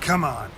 Come on.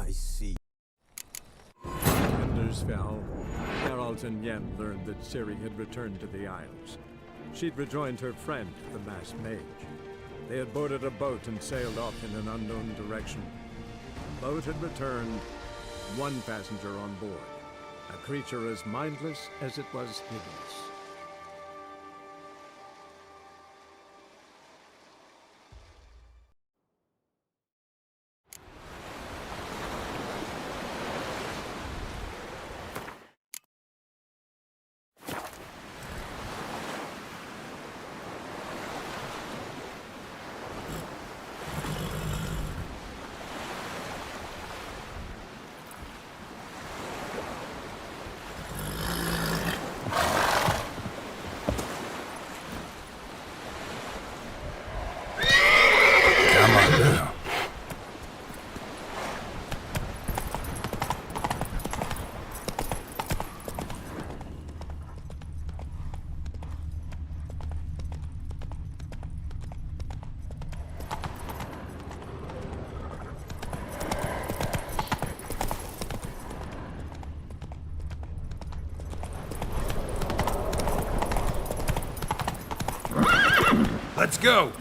I see. Tenders fell. Geralt and Yen learned that Ciri had returned to the Isles. She'd rejoined her friend, the masked mage. They had boarded a boat and sailed off in an unknown direction. The boat had returned, one passenger on board, a creature as mindless as it was hideous. Let's go!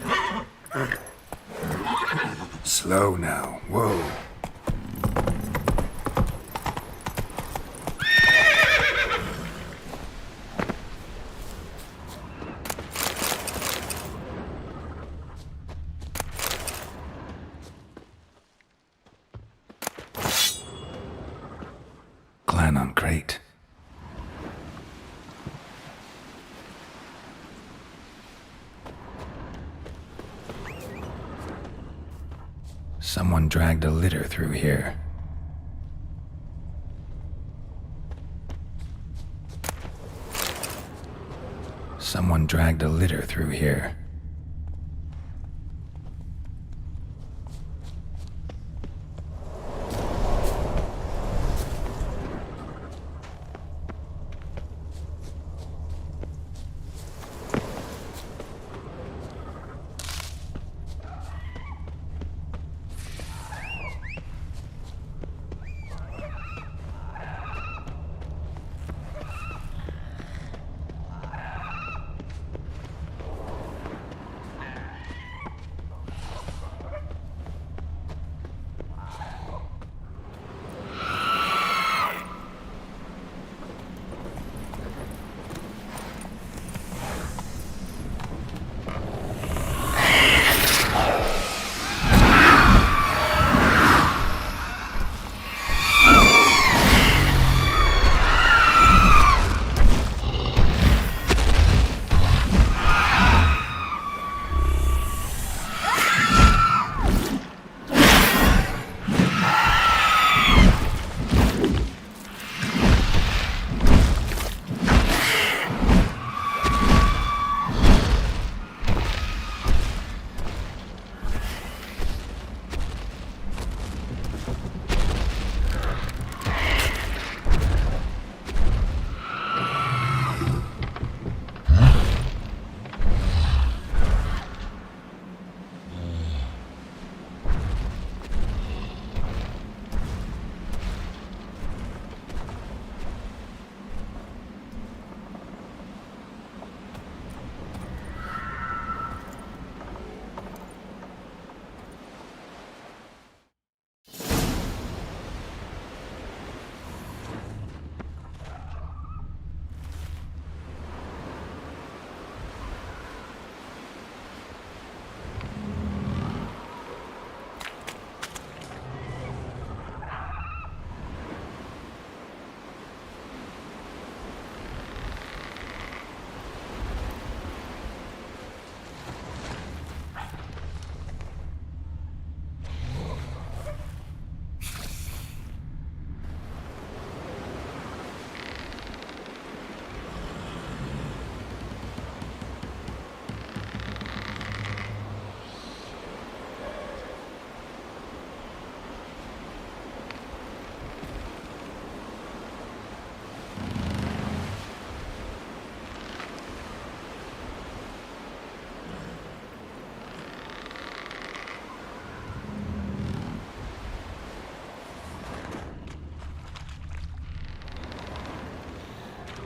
Slow now. Whoa. Glenn on crate. Someone dragged a litter through here. Someone dragged a litter through here.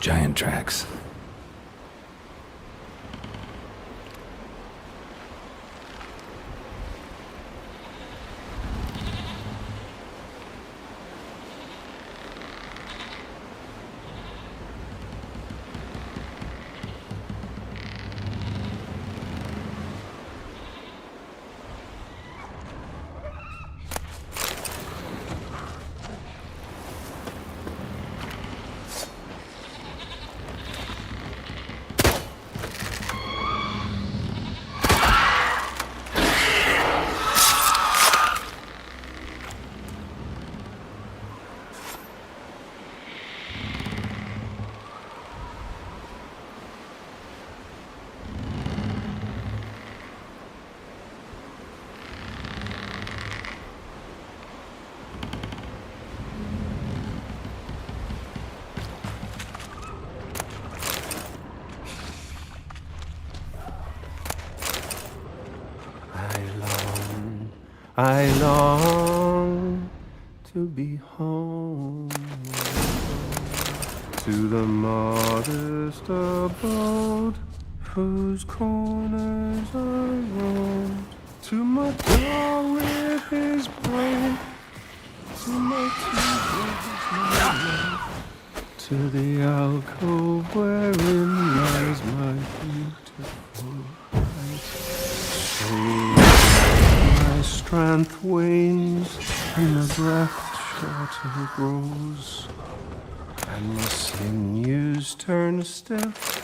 Giant tracks. I long to be home, to the modest abode whose corners I roamed, to my door with his blade, to my teeth, to the alcove wherein lies my beautiful wife. So my strength wanes, and my breath shorter grows, and my sinews turn stiff,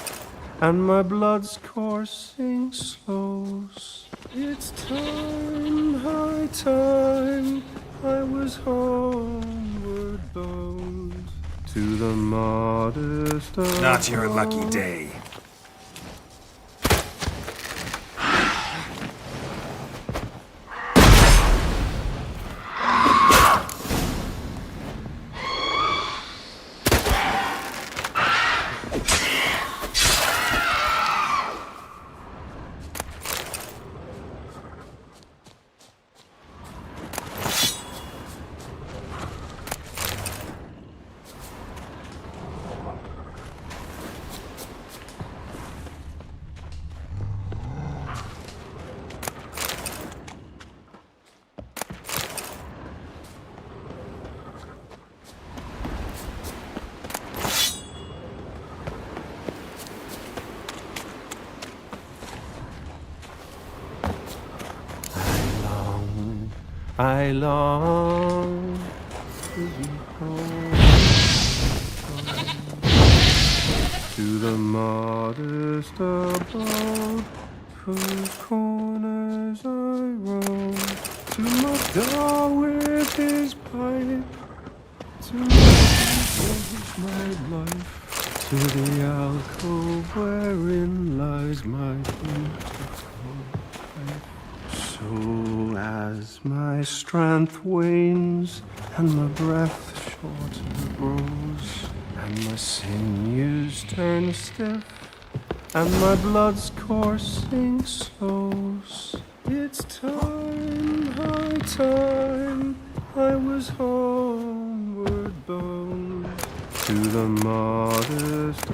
and my blood's coursing slows. It's time, high time, I was homeward bound, to the modest of Not your lucky day. I long to be home, to the modest abode whose corners I roam, to my door with his pipe, to my life, to the alcove wherein lies my beautiful wife. So as my strength wanes, and my breath shorter grows, and my sinews turn stiff, and my blood's coursing slows, it's time, high time, I was homeward bound, to the modest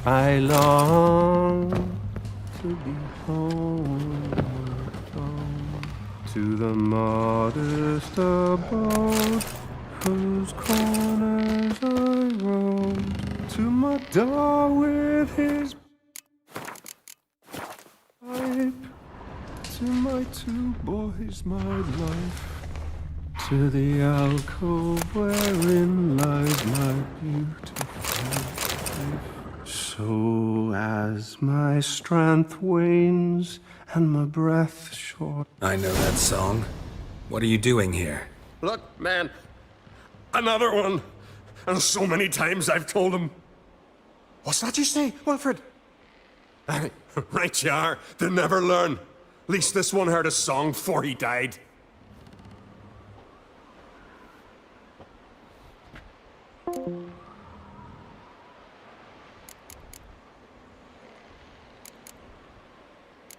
I long to be homeward bound, to the modest abode whose corners I roam, to my door with his pipe, to my two boys, my life, to the alcove wherein lies my beautiful wife. So as my strength wanes and my breath short. I know that song. What are you doing here? Look, man, another one. And so many times I've told him. What's that you say, Wilfred? Aye, right you are. They never learn. At least this one heard a song before he died.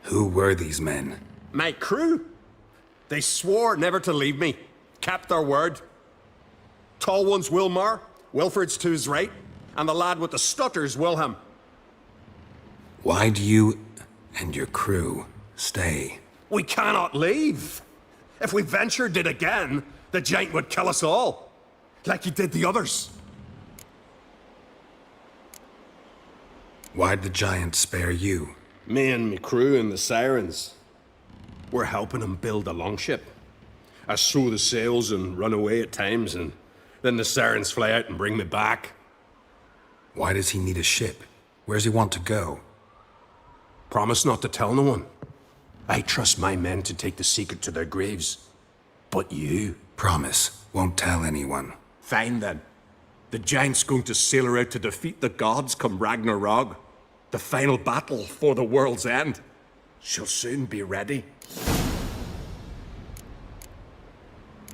Who were these men? My crew. They swore never to leave me. Kept their word. Tall one's Wilmar, Wilfred's to his right, and the lad with the stutter's Wilhelm. Why do you and your crew stay? We cannot leave. If we ventured it again, the giant would kill us all. Like he did the others. Why'd the giant spare you? Me and me crew and the Sirens. We're helping him build a longship. I sew the sails and run away at times, and then the Sirens fly out and bring me back. Why does he need a ship? Where's he want to go? Promise not to tell no one. I trust my men to take the secret to their graves. But you... Promise, won't tell anyone. Fine then. The giant's going to sail her out to defeat the gods come Ragnarok. The final battle for the world's end. She'll soon be ready.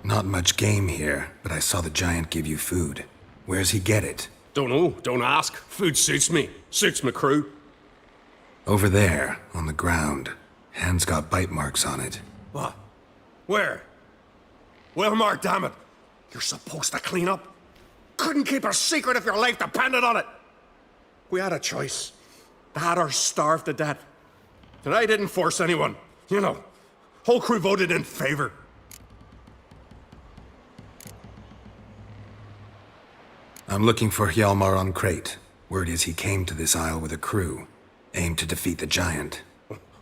Not much game here, but I saw the giant give you food. Where's he get it? Don't know, don't ask. Food suits me. Suits my crew. Over there, on the ground. Hand's got bite marks on it. What? Where? Wilmar, damn it! You're supposed to clean up. Couldn't keep a secret if your life depended on it. We had a choice. That or starve to death. And I didn't force anyone. You know, whole crew voted in favor. I'm looking for Hjalmar on Crate. Word is he came to this isle with a crew, aimed to defeat the giant.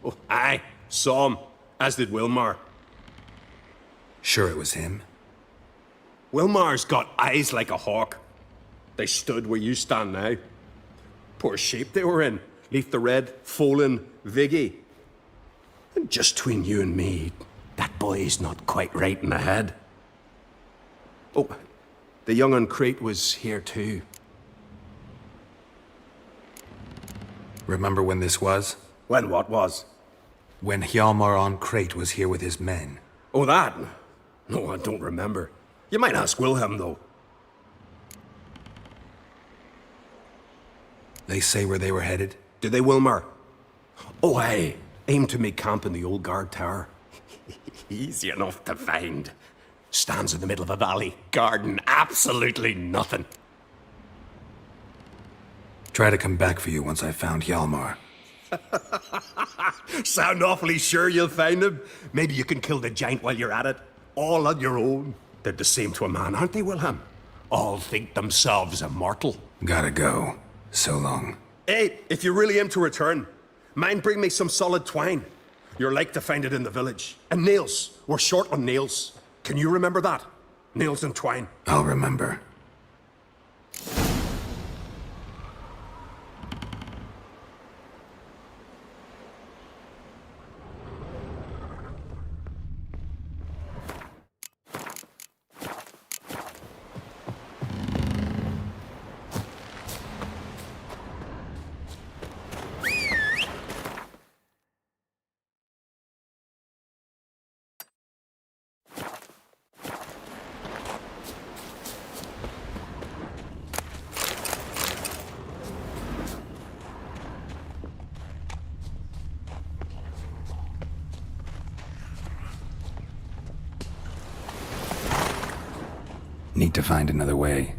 Oh, aye, saw him, as did Wilmar. Sure it was him? Wilmar's got eyes like a hawk. They stood where you stand now. Poor shape they were in. Leaf the Red, Folin, Viggy. And just between you and me, that boy's not quite right in the head. Oh, the young on Crate was here too. Remember when this was? When what was? When Hjalmar on Crate was here with his men. Oh, that? No, I don't remember. You might ask Wilhelm, though. They say where they were headed? Did they, Wilmar? Oh, aye. Aim to make camp in the old guard tower. Easy enough to find. Stands in the middle of a valley. Garden, absolutely nothing. Try to come back for you once I've found Hjalmar. Sound awfully sure you'll find him? Maybe you can kill the giant while you're at it. All on your own. They're the same to a man, aren't they, Wilhelm? All think themselves immortal. Gotta go. So long. Hey, if you really aim to return, mind bring me some solid twine. You're like to find it in the village. And nails. We're short on nails. Can you remember that? Nails and twine. I'll remember. Need to find another way.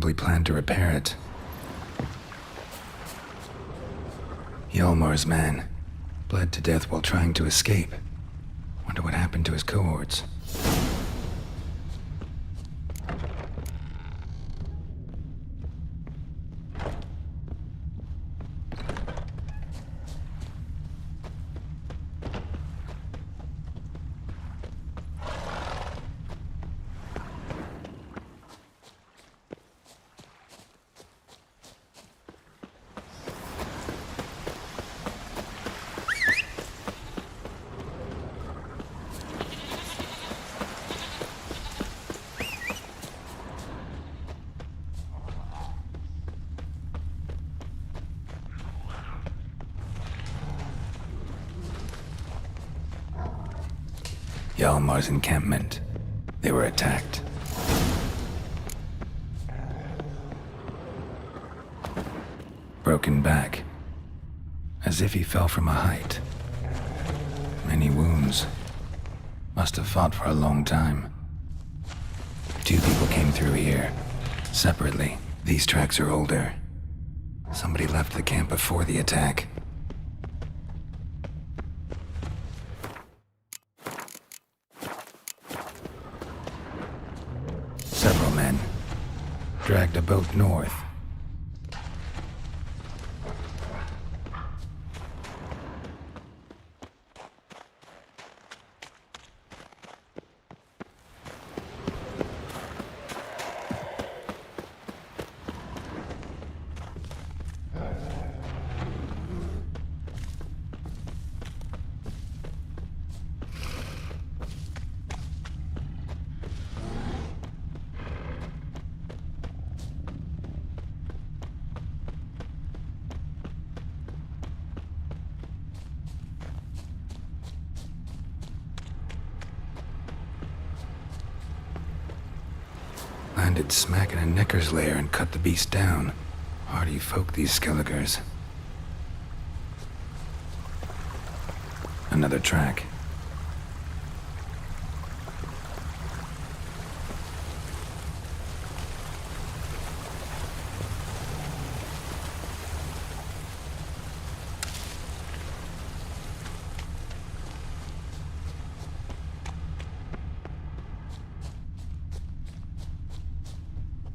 probably planned to repair it. Hjalmar's man bled to death while trying to escape. Wonder what happened to his cohorts. Hjalmar's encampment. They were attacked. Broken back. As if he fell from a height. Many wounds. Must have fought for a long time. 2 people came through here. Separately. These tracks are older. Somebody left the camp before the attack. Several men dragged a boat north. Landed smack in a Necker's lair and cut the beast down. Hardy folk, these Skelligers. Another track.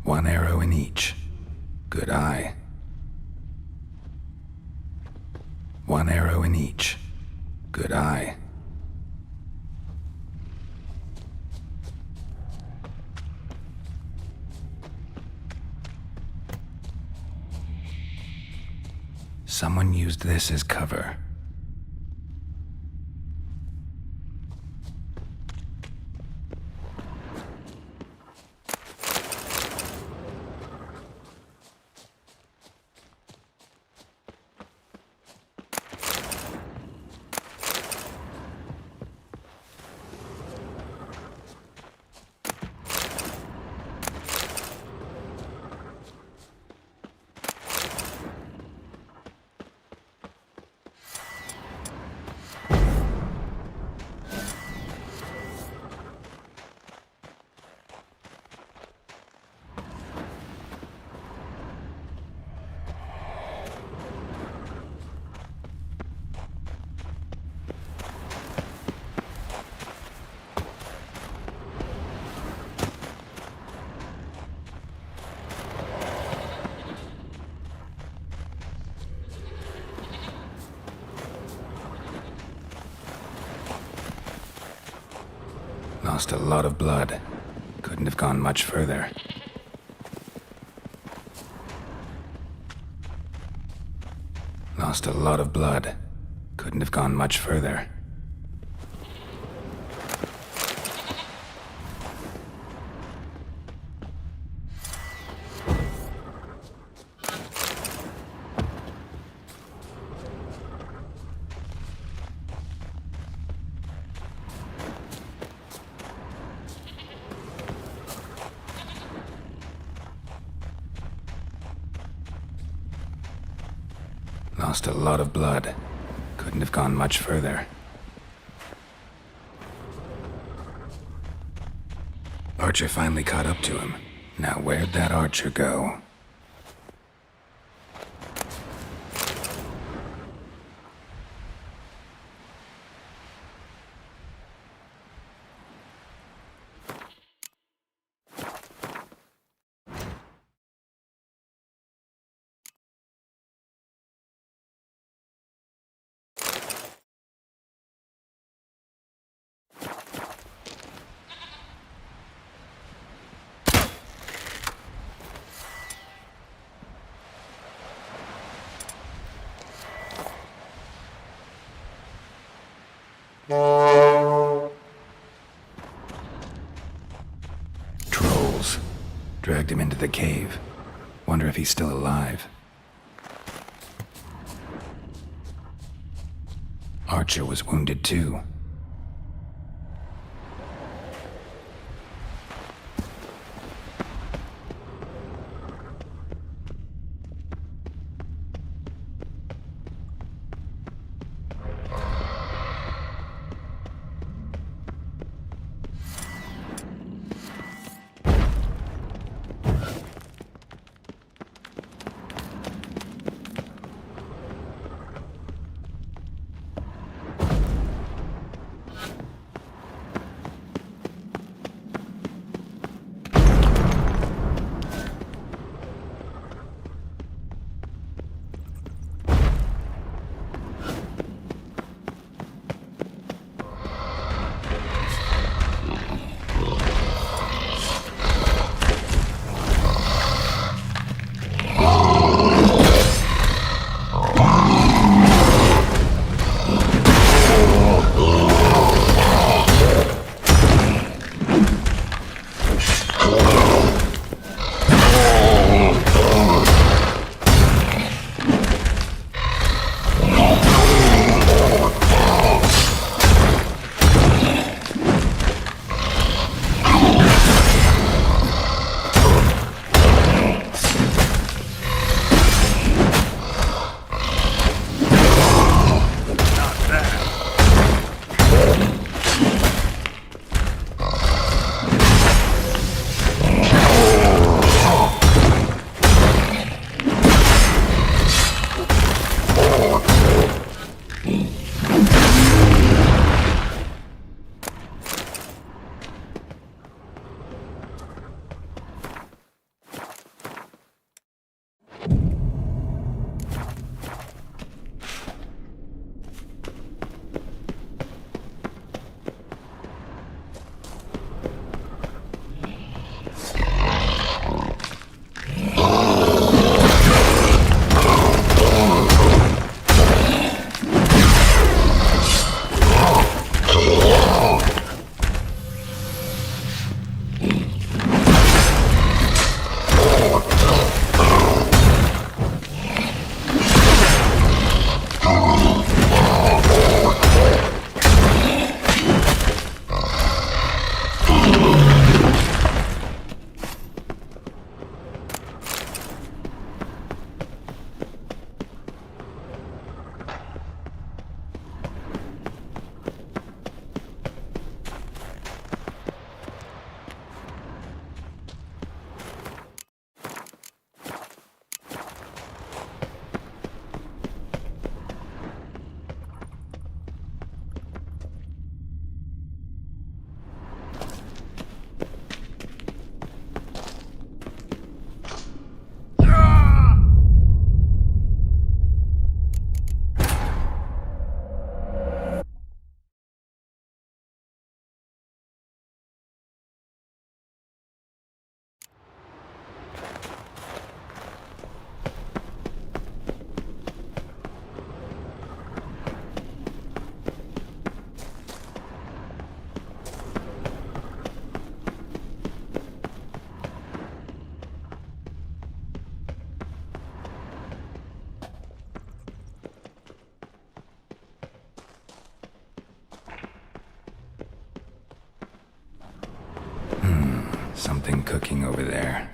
One arrow in each. Good eye. One arrow in each. Good eye. Someone used this as cover. Lost a lot of blood. Couldn't have gone much further. Lost a lot of blood. Couldn't have gone much further. Lost a lot of blood. Couldn't have gone much further. Archer finally caught up to him. Now where'd that archer go? Trolls. Dragged him into the cave. Wonder if he's still alive. Archer was wounded too. Something cooking over there.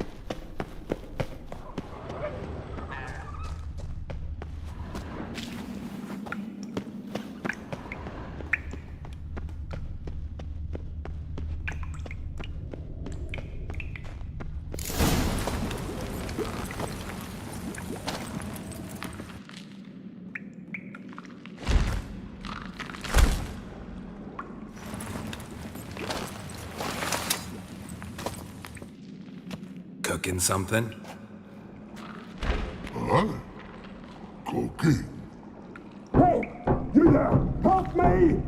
cooking something? Cookie. Hey, you there! Help me!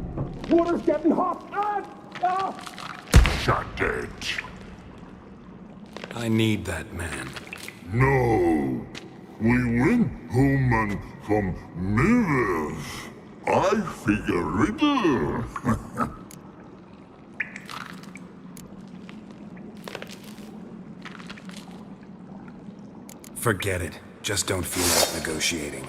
Water's getting hot! Shut it. I need that man. No. We went home and from mirrors. I figure riddle. Forget it. Just don't feel like negotiating.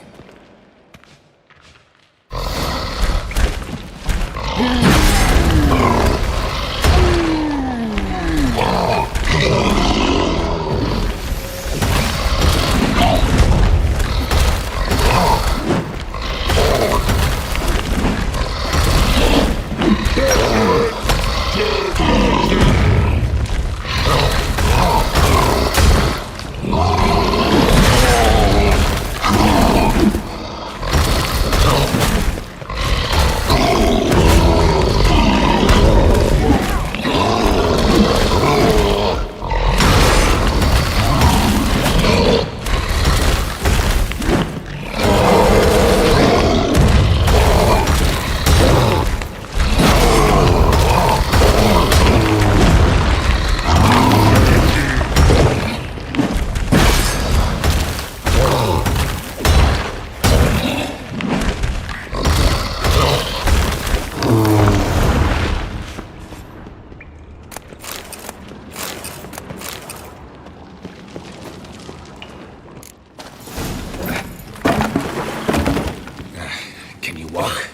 Can you walk?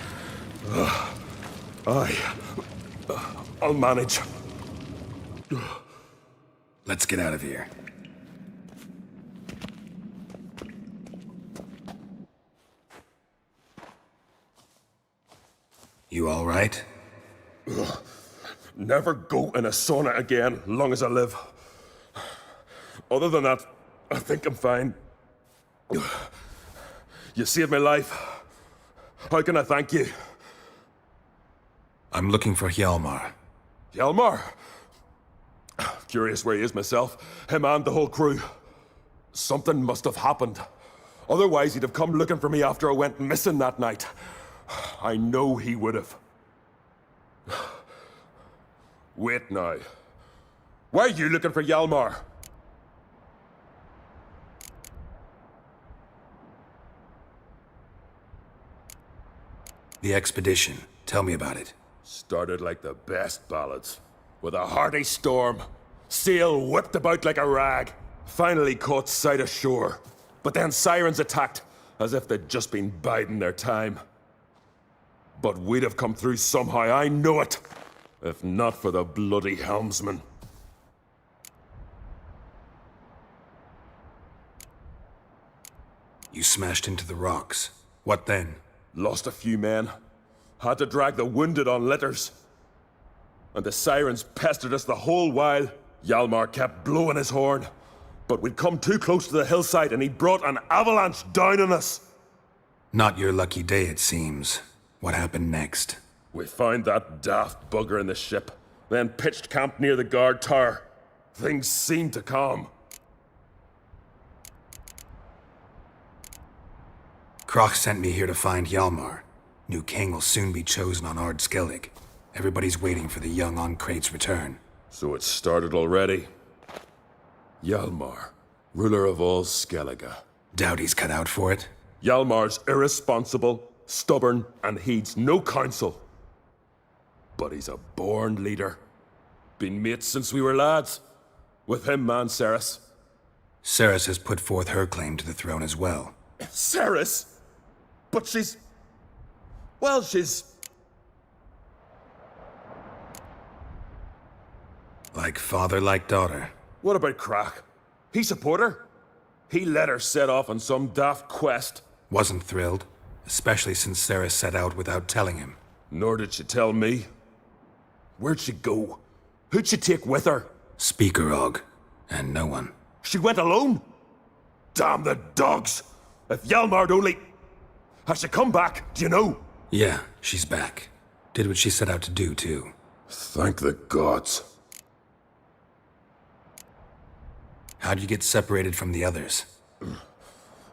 I'll manage. Let's get out of here. You all right? Never go in a sauna again, long as I live. Other than that, I think I'm fine. You saved my life. How can I thank you? I'm looking for Hjalmar. Hjalmar? Curious where he is myself. Him and the whole crew. Something must have happened. Otherwise, he'd have come looking for me after I went missing that night. I know he would have. Wait now. Why are you looking for Hjalmar? The expedition. Tell me about it. Started like the best ballads. With a hearty storm. Sail whipped about like a rag. Finally caught sight of shore. But then sirens attacked, as if they'd just been biding their time. But we'd have come through somehow, I know it. If not for the bloody helmsman. You smashed into the rocks. What then? Lost a few men. Had to drag the wounded on litters. And the sirens pestered us the whole while. Hjalmar kept blowing his horn. But we'd come too close to the hillside and he brought an avalanche down on us. Not your lucky day, it seems. What happened next? We found that daft bugger in the ship, then pitched camp near the guard tower. Things seemed to calm. Kroch sent me here to find Hjalmar. New king will soon be chosen on Ard Skellig. Everybody's waiting for the young Ancrate's return. So it started already. Hjalmar, ruler of all Skellige. Doubt he's cut out for it. Hjalmar's irresponsible, stubborn, and heeds no counsel. But he's a born leader. Been mates since we were lads. With him and Cerys. Cerys has put forth her claim to the throne as well. Cerys? But she's... Well, she's... Like father, like daughter. What about Crach? He support her? He let her set off on some daft quest. Wasn't thrilled, especially since Cerys set out without telling him. Nor did she tell me. Where'd she go? Who'd she take with her? Speakerog, and no one. She went alone? Damn the dogs! If Hjalmar'd only... Has she come back, do you know? Yeah, she's back. Did what she set out to do, too. Thank the gods. How'd you get separated from the others?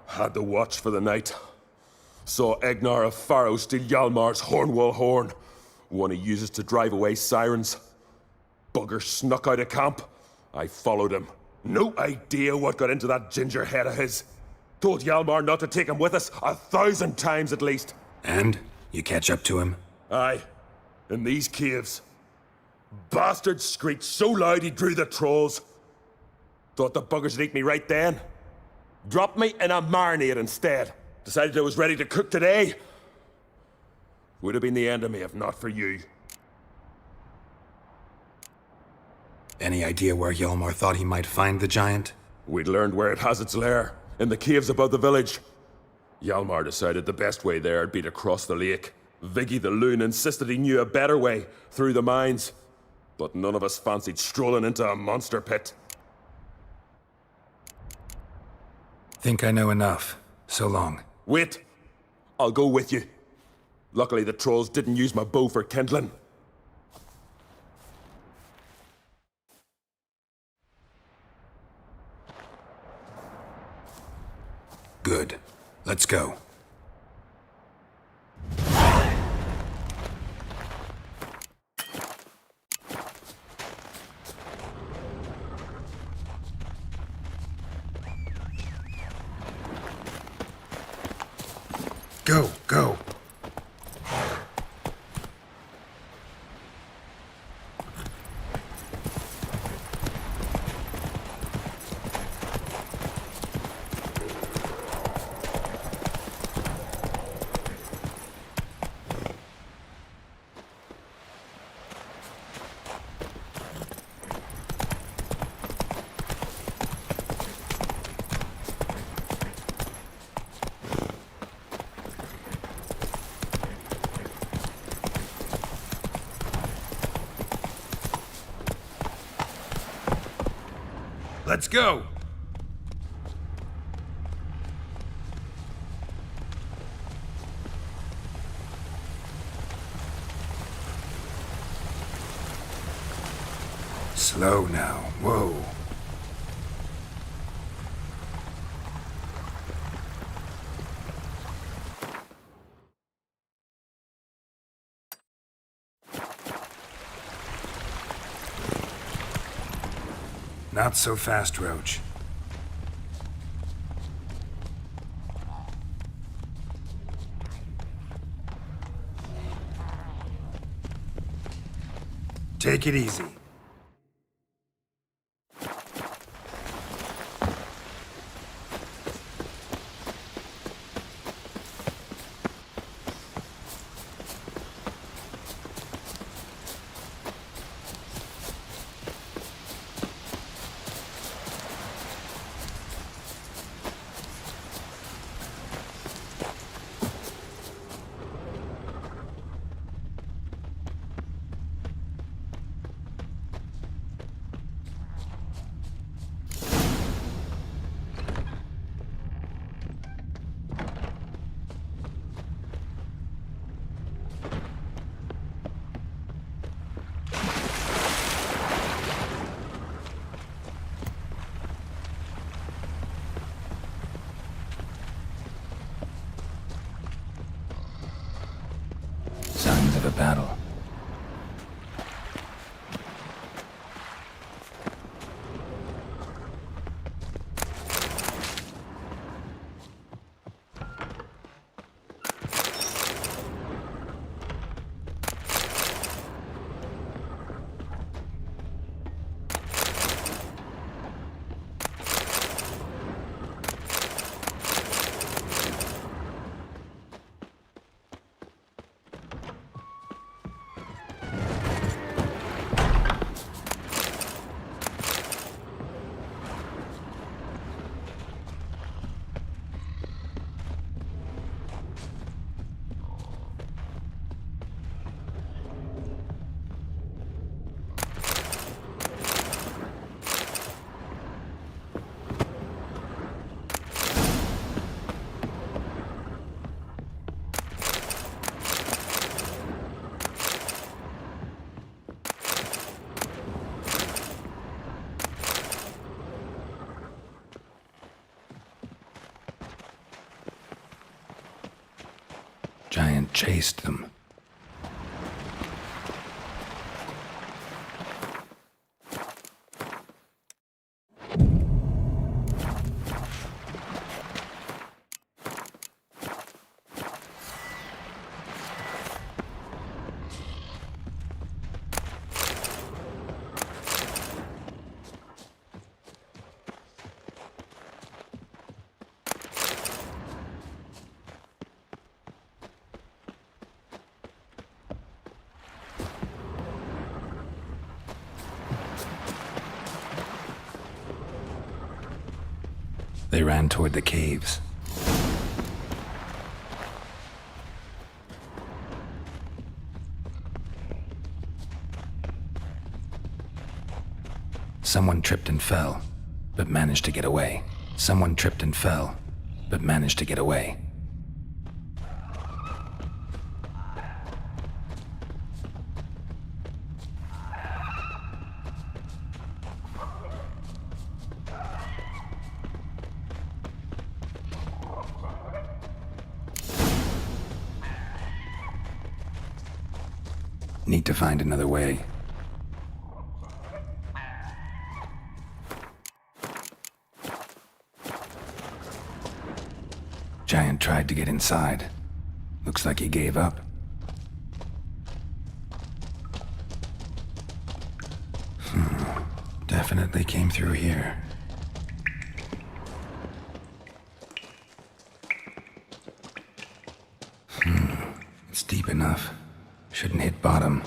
Had the watch for the night. Saw Egnar of Pharaoh steal Hjalmar's Hornwall horn, one he uses to drive away sirens. Bugger snuck out of camp. I followed him. No idea what got into that ginger head of his. Told Hjalmar not to take him with us 1,000 times at least. And? You catch up to him? Aye, in these caves. Bastard screeched so loud he drew the trolls. Thought the buggers would eat me right then. Dropped me in a marinade instead. Decided I was ready to cook today. Would have been the end of me if not for you. Any idea where Hjalmar thought he might find the giant? We'd learned where it has its lair, in the caves above the village. Hjalmar decided the best way there would be to cross the lake. Viggy the loon insisted he knew a better way, through the mines. But none of us fancied strolling into a monster pit. Think I know enough. So long. Wait! I'll go with you. Luckily the trolls didn't use my bow for kindling. Good. Let's go. Go, go. Let's go! Slow now. Whoa. Not so fast, Roach. Take it easy. Signs of a battle. and chased them. They ran toward the caves. Someone tripped and fell, but managed to get away. Someone tripped and fell, but managed to get away. Need to find another way. Giant tried to get inside. Looks like he gave up. Definitely came through here. It's deep enough. Shouldn't hit bottom.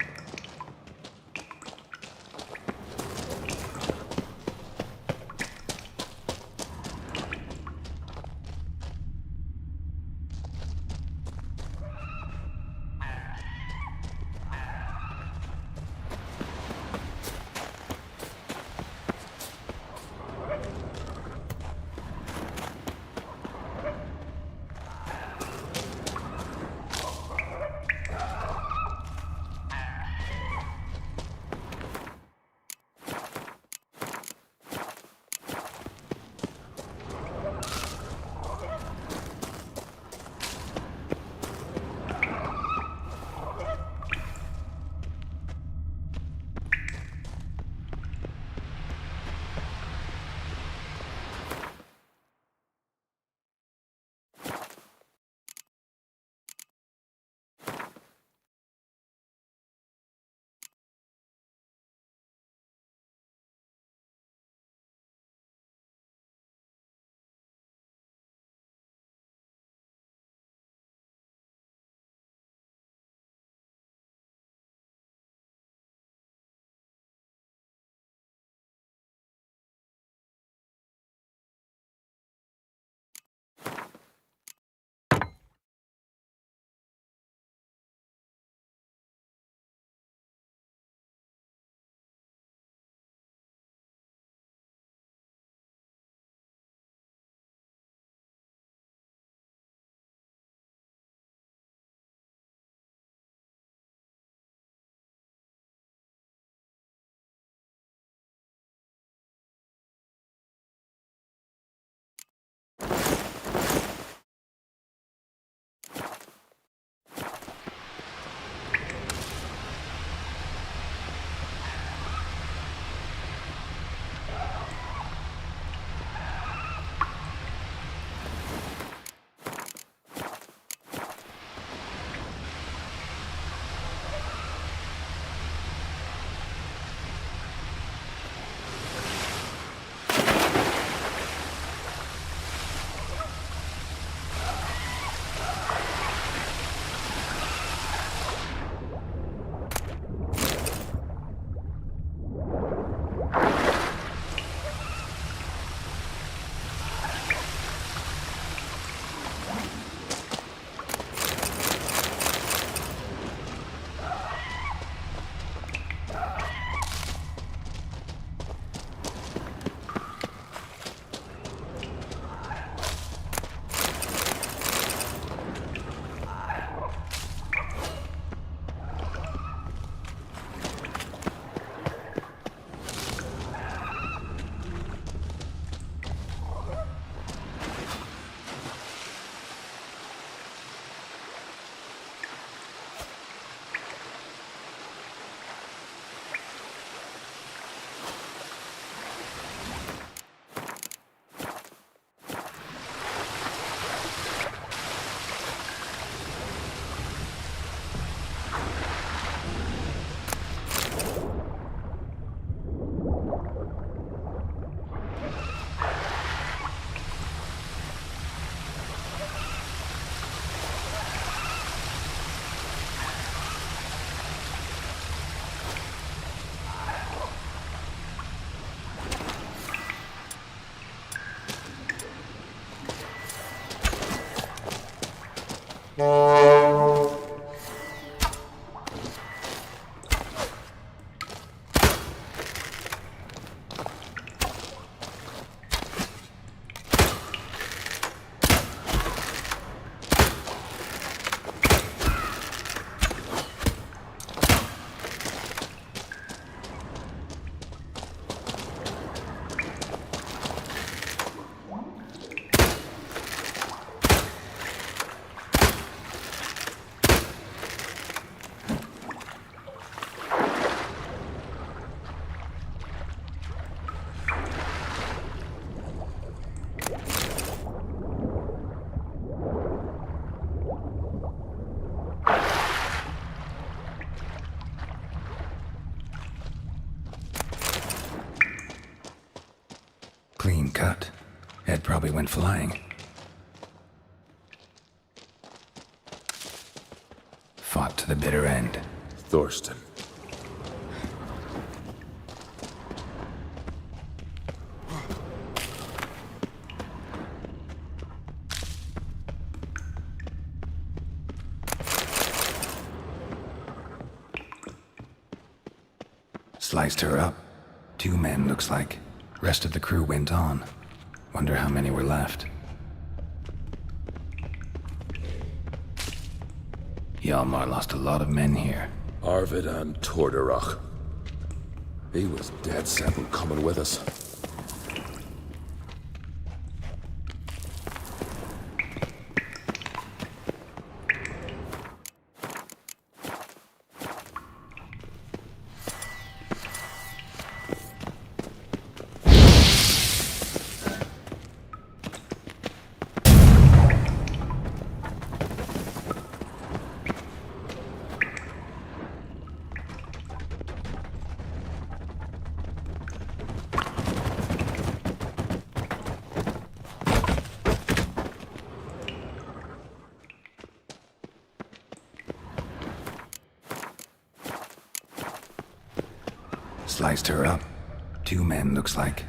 clean cut. Head probably went flying. Fought to the bitter end. Thorsten. Sliced her up. 2 men, looks like. Rest of the crew went on. Wonder how many were left. Hjalmar lost a lot of men here. Arvid and Torderach. He was dead set on coming with us. Sliced her up. 2 men, looks like.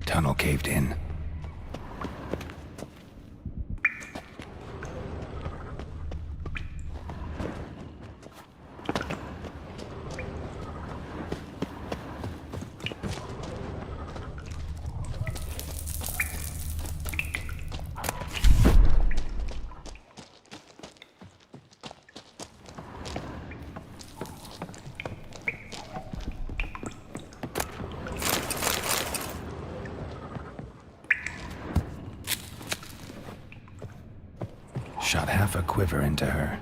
Tunnel caved in. Shot half a quiver into her.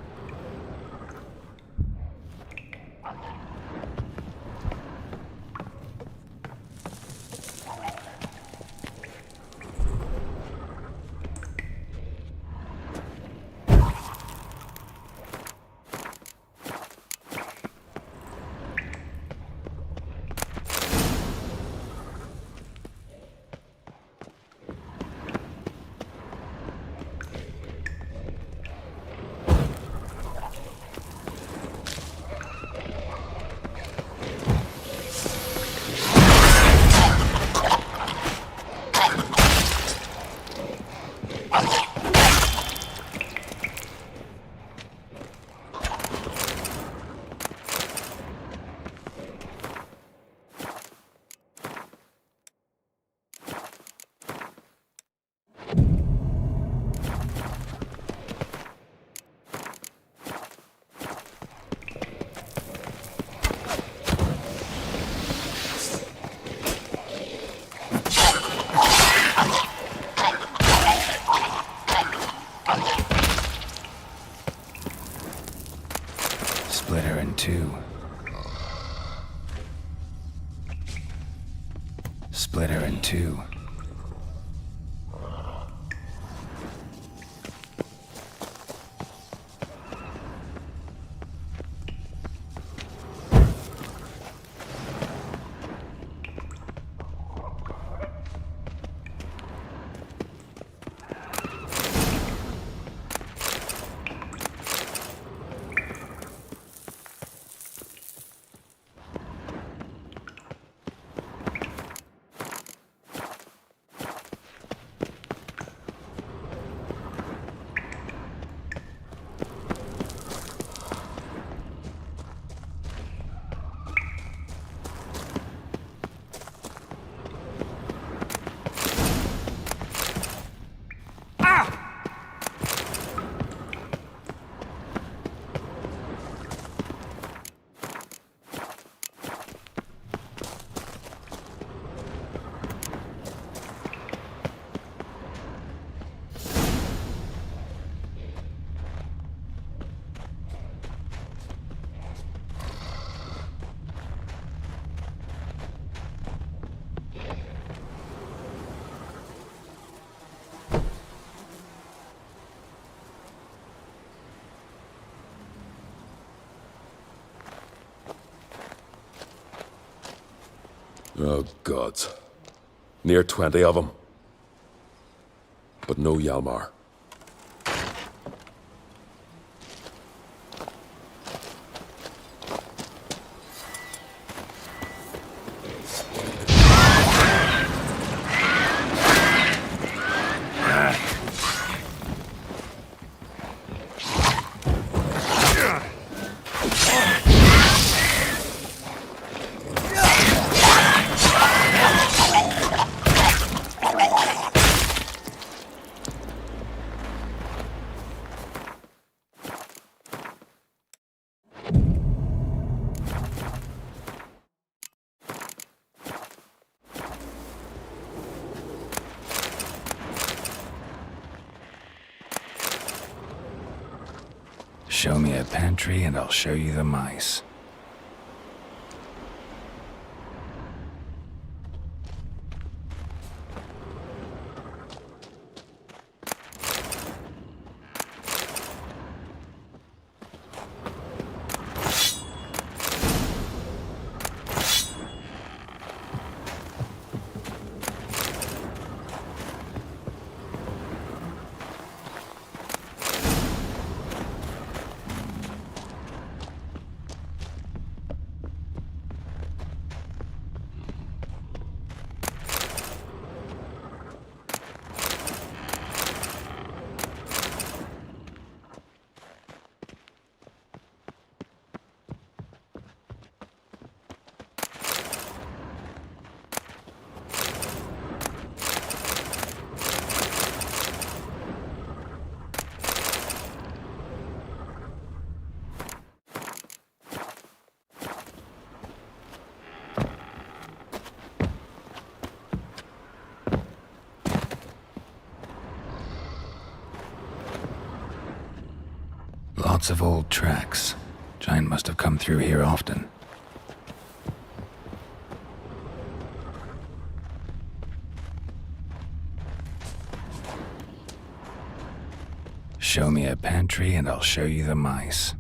Split her in two. Split her in two. Oh, gods. Near 20 of them. But no Yalmar. Show me a pantry and I'll show you the mice. Lots of old tracks. Giant must have come through here often. Show me a pantry and I'll show you the mice.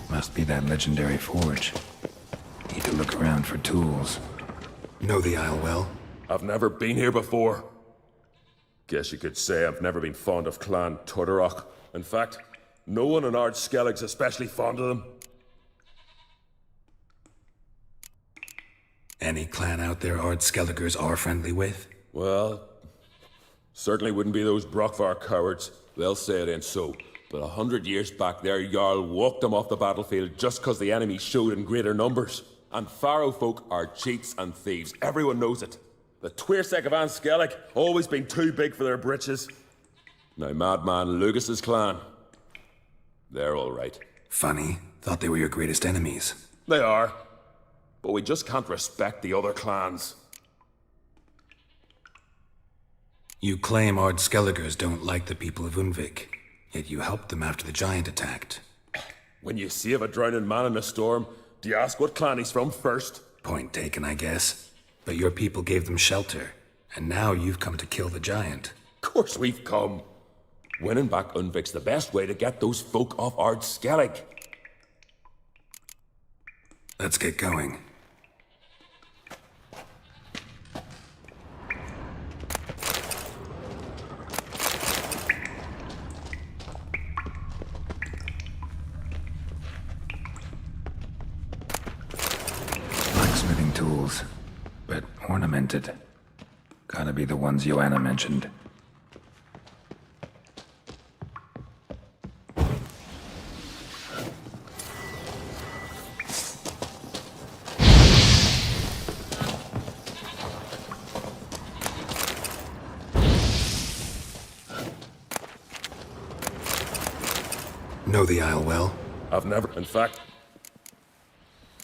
Must be that legendary forge. Need to look around for tools. Know the Isle well? I've never been here before. Guess you could say I've never been fond of Clan Tudorok. In fact, no one in Ard Skellig's especially fond of them. Any clan out there Ard Skelligers are friendly with? Well, certainly wouldn't be those Brockvar cowards. They'll say it ain't so. But 100 years back their Jarl walked them off the battlefield just 'cause the enemy showed in greater numbers. And Pharaoh folk are cheats and thieves. Everyone knows it. The Tuirsek of An Skellig always been too big for their britches. Now Madman Lugas's clan, they're all right. Funny. Thought they were your greatest enemies. They are. But we just can't respect the other clans. You claim Ard Skelligers don't like the people of Unvik, yet you helped them after the giant attacked. When you save a drowning man in a storm, do you ask what clan he's from first? Point taken, I guess. But your people gave them shelter, and now you've come to kill the giant. Of course we've come. Winning back Unvik's the best way to get those folk off Ard Skellig. Let's get going. Blacksmithing tools, but ornamented. Gotta be the ones Joanna mentioned. Know the Isle well? I've never, in fact,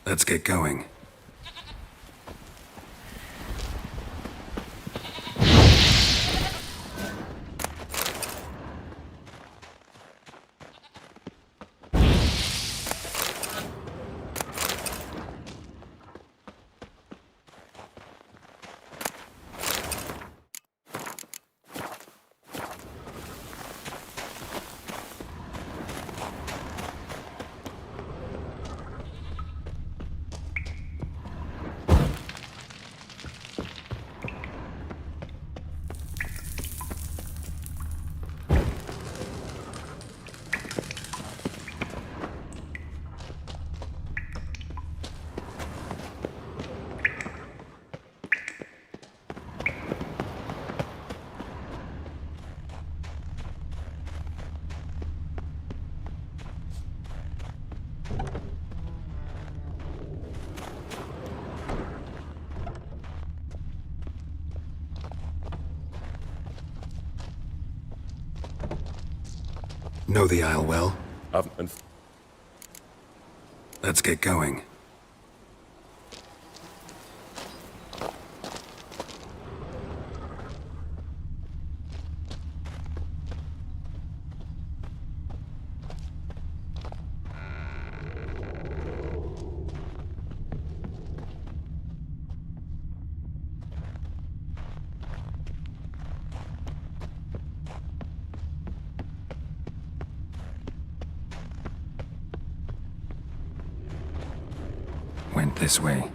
Let's get going. Know the Isle well? And Let's get going. Went this way.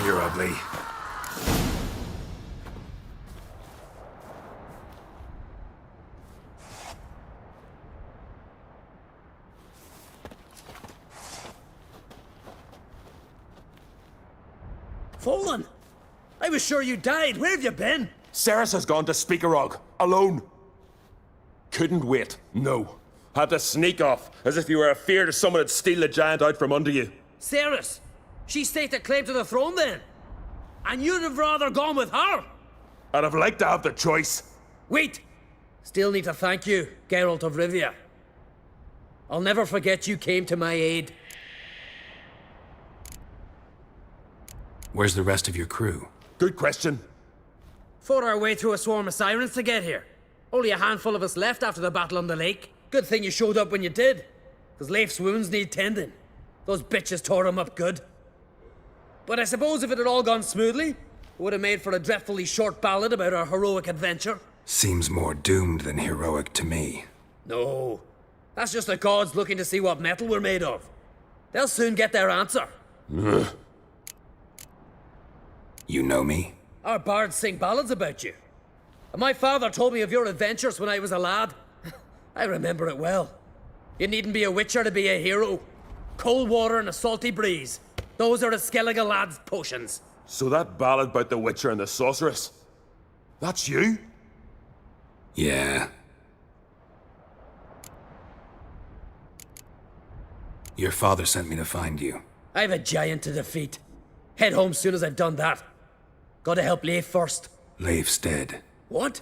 You're ugly. Fallen? I was sure you died. Where have you been? Ceres has gone to Speakerog, alone. Couldn't wait, no. Had to sneak off, as if you were afeard someone would steal the giant out from under you. Ceres? She staked a claim to the throne then? And you'd have rather gone with her? I'd have liked to have the choice. Wait! Still need to thank you, Geralt of Rivia. I'll never forget you came to my aid. Where's the rest of your crew? Good question. Fought our way through a swarm of sirens to get here. Only a handful of us left after the battle on the lake. Good thing you showed up when you did. Because Leif's wounds need tending. Those bitches tore him up good. But I suppose if it had all gone smoothly, it would have made for a dreadfully short ballad about our heroic adventure. Seems more doomed than heroic to me. No. That's just the gods looking to see what metal we're made of. They'll soon get their answer. You know me? Our bards sing ballads about you. And my father told me of your adventures when I was a lad. I remember it well. You needn't be a witcher to be a hero. Cold water and a salty breeze. Those are a Skellige lad's potions. So that ballad about the Witcher and the Sorceress, that's you? Yeah. Your father sent me to find you. I've a giant to defeat. Head home soon as I've done that. Gotta help Leif first. Leif's dead. What?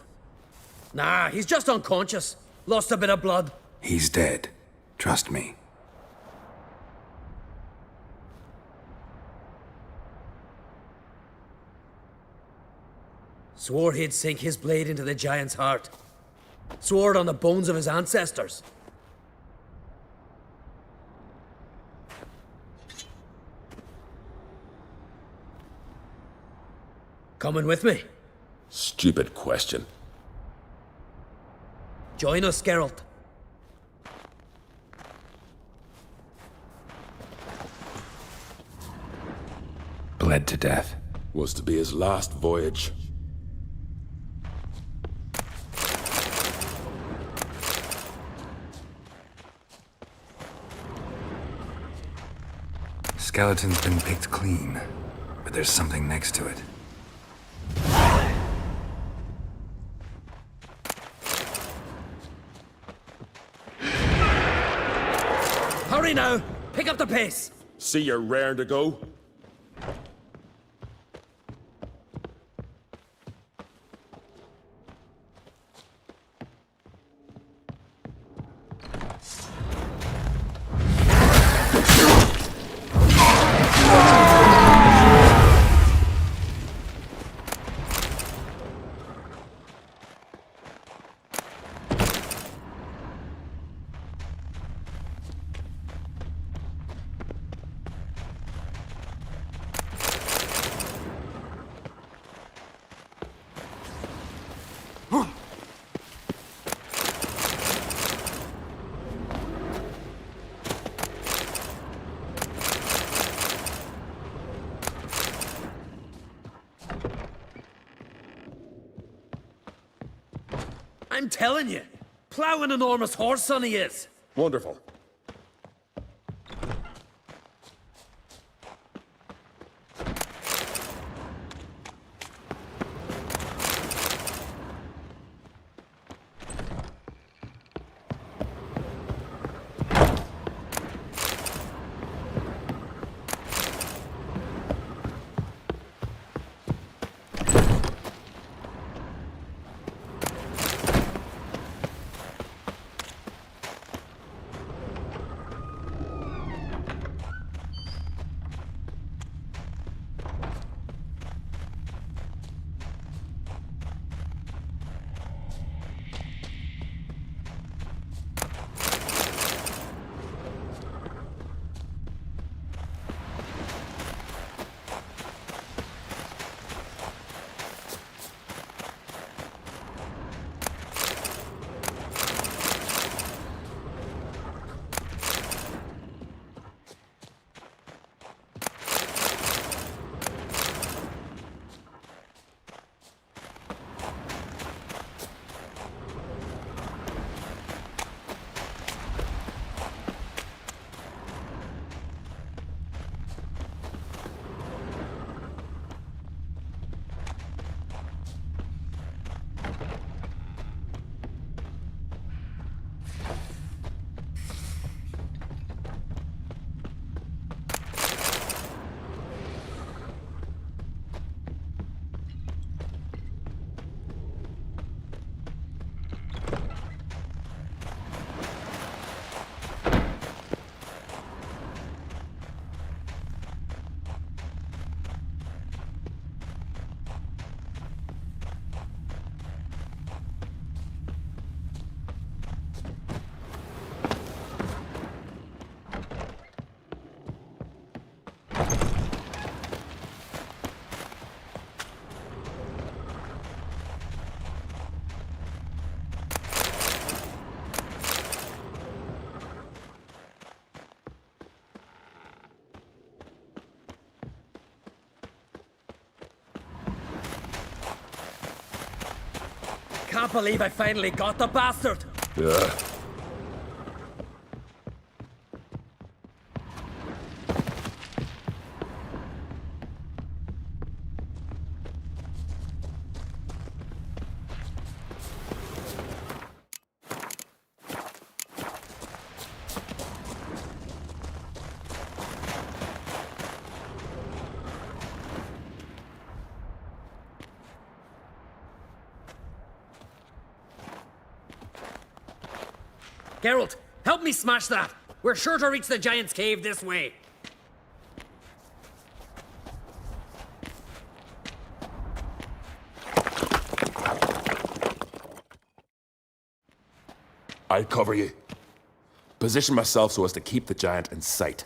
Nah, he's just unconscious. Lost a bit of blood. He's dead. Trust me. Swore he'd sink his blade into the giant's heart. Swore it on the bones of his ancestors. Coming with me? Stupid question. Join us, Geralt. Bled to death. Was to be his last voyage. Skeleton's been picked clean, but there's something next to it. Hurry now! Pick up the pace! See you're raring to go? I'm telling you, plow an enormous horse son he is. Wonderful. can't believe I finally got the bastard. Yeah. Geralt, help me smash that. We're sure to reach the Giant's Cave this way. I'll cover you. Position myself so as to keep the giant in sight.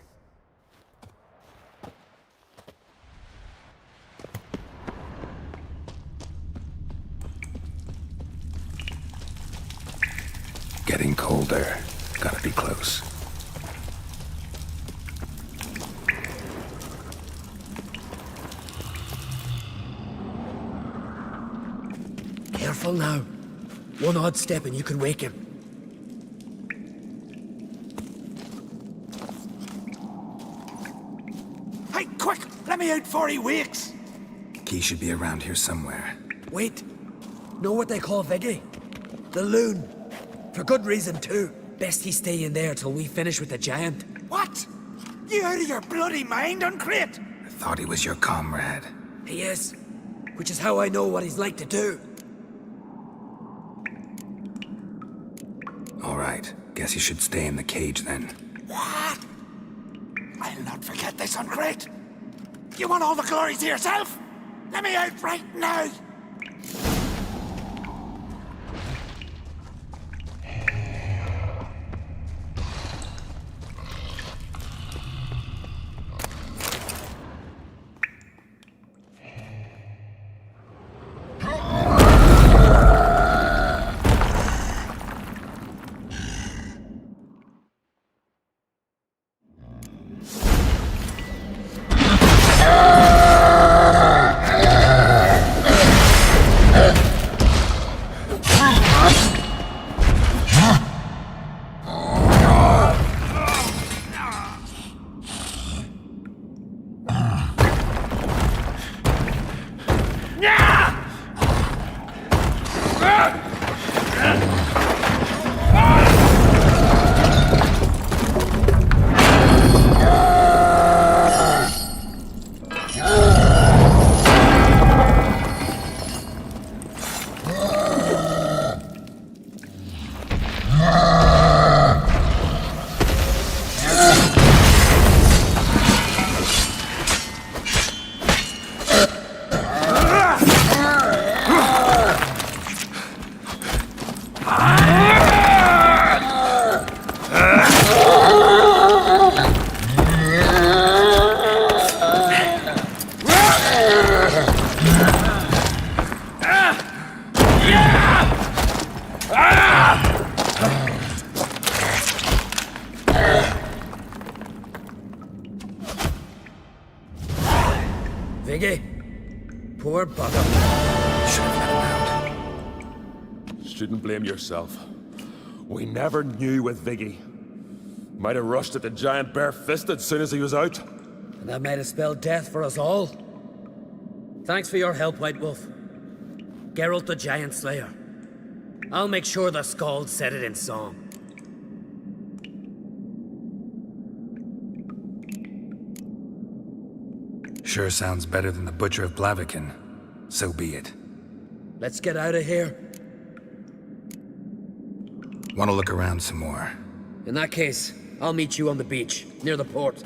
Getting colder. Gotta be close. Careful now. One odd step and you can wake him. Hey, quick! Let me out before he wakes! Key should be around here somewhere. Wait. Know what they call Viggy? The loon. For good reason, too. Best he stay in there till we finish with the giant. What? You out of your bloody mind, Uncrate? I thought he was your comrade. He is. Which is how I know what he's like to do. All right. Guess you should stay in the cage then. What? I'll not forget this, Uncrate. You want all the glory to yourself? Let me out right now! Viggy. Poor bugger. Should have let him out. Shouldn't blame yourself. We never knew with Viggy. Might have rushed at the giant bare-fisted soon as he was out. And that might have spelled death for us all. Thanks for your help, White Wolf. Geralt the Giant Slayer. I'll make sure the Scald said it in song. Sure sounds better than the Butcher of Blaviken. So be it. Let's get out of here. Want to look around some more. In that case, I'll meet you on the beach, near the port.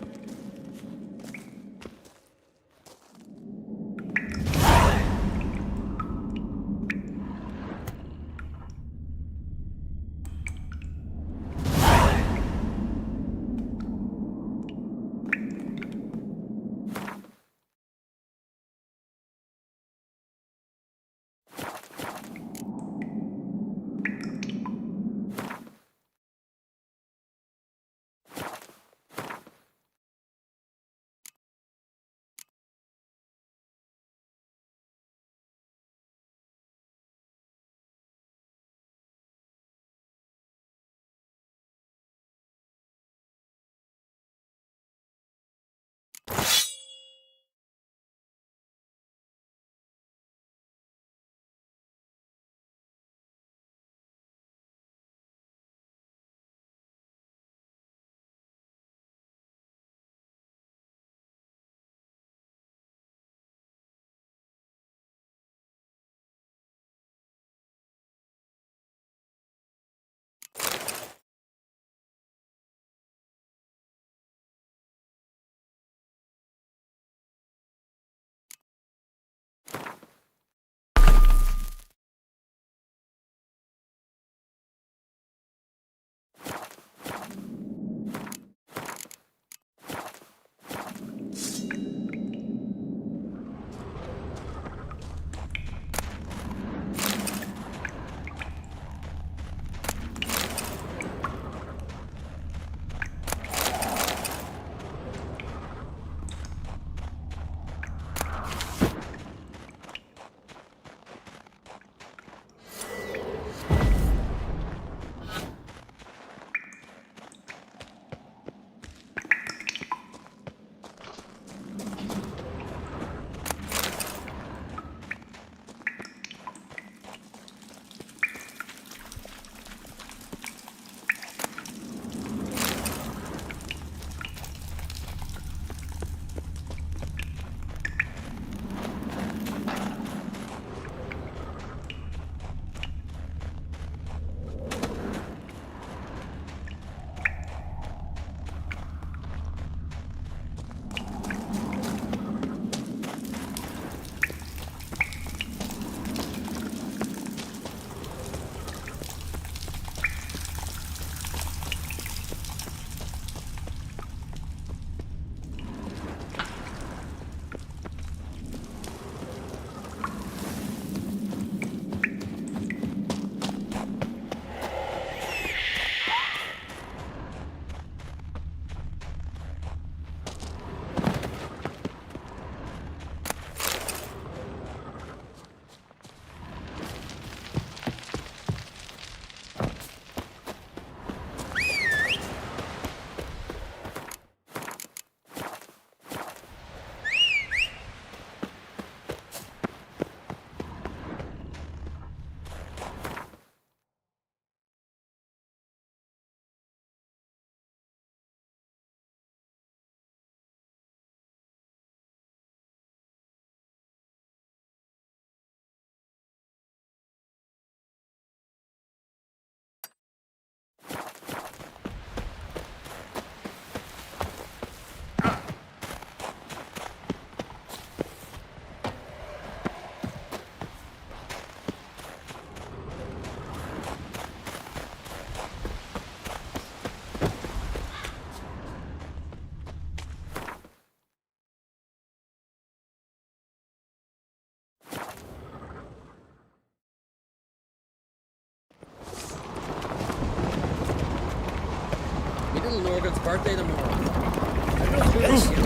Little Norgan's birthday tomorrow. I go through this year.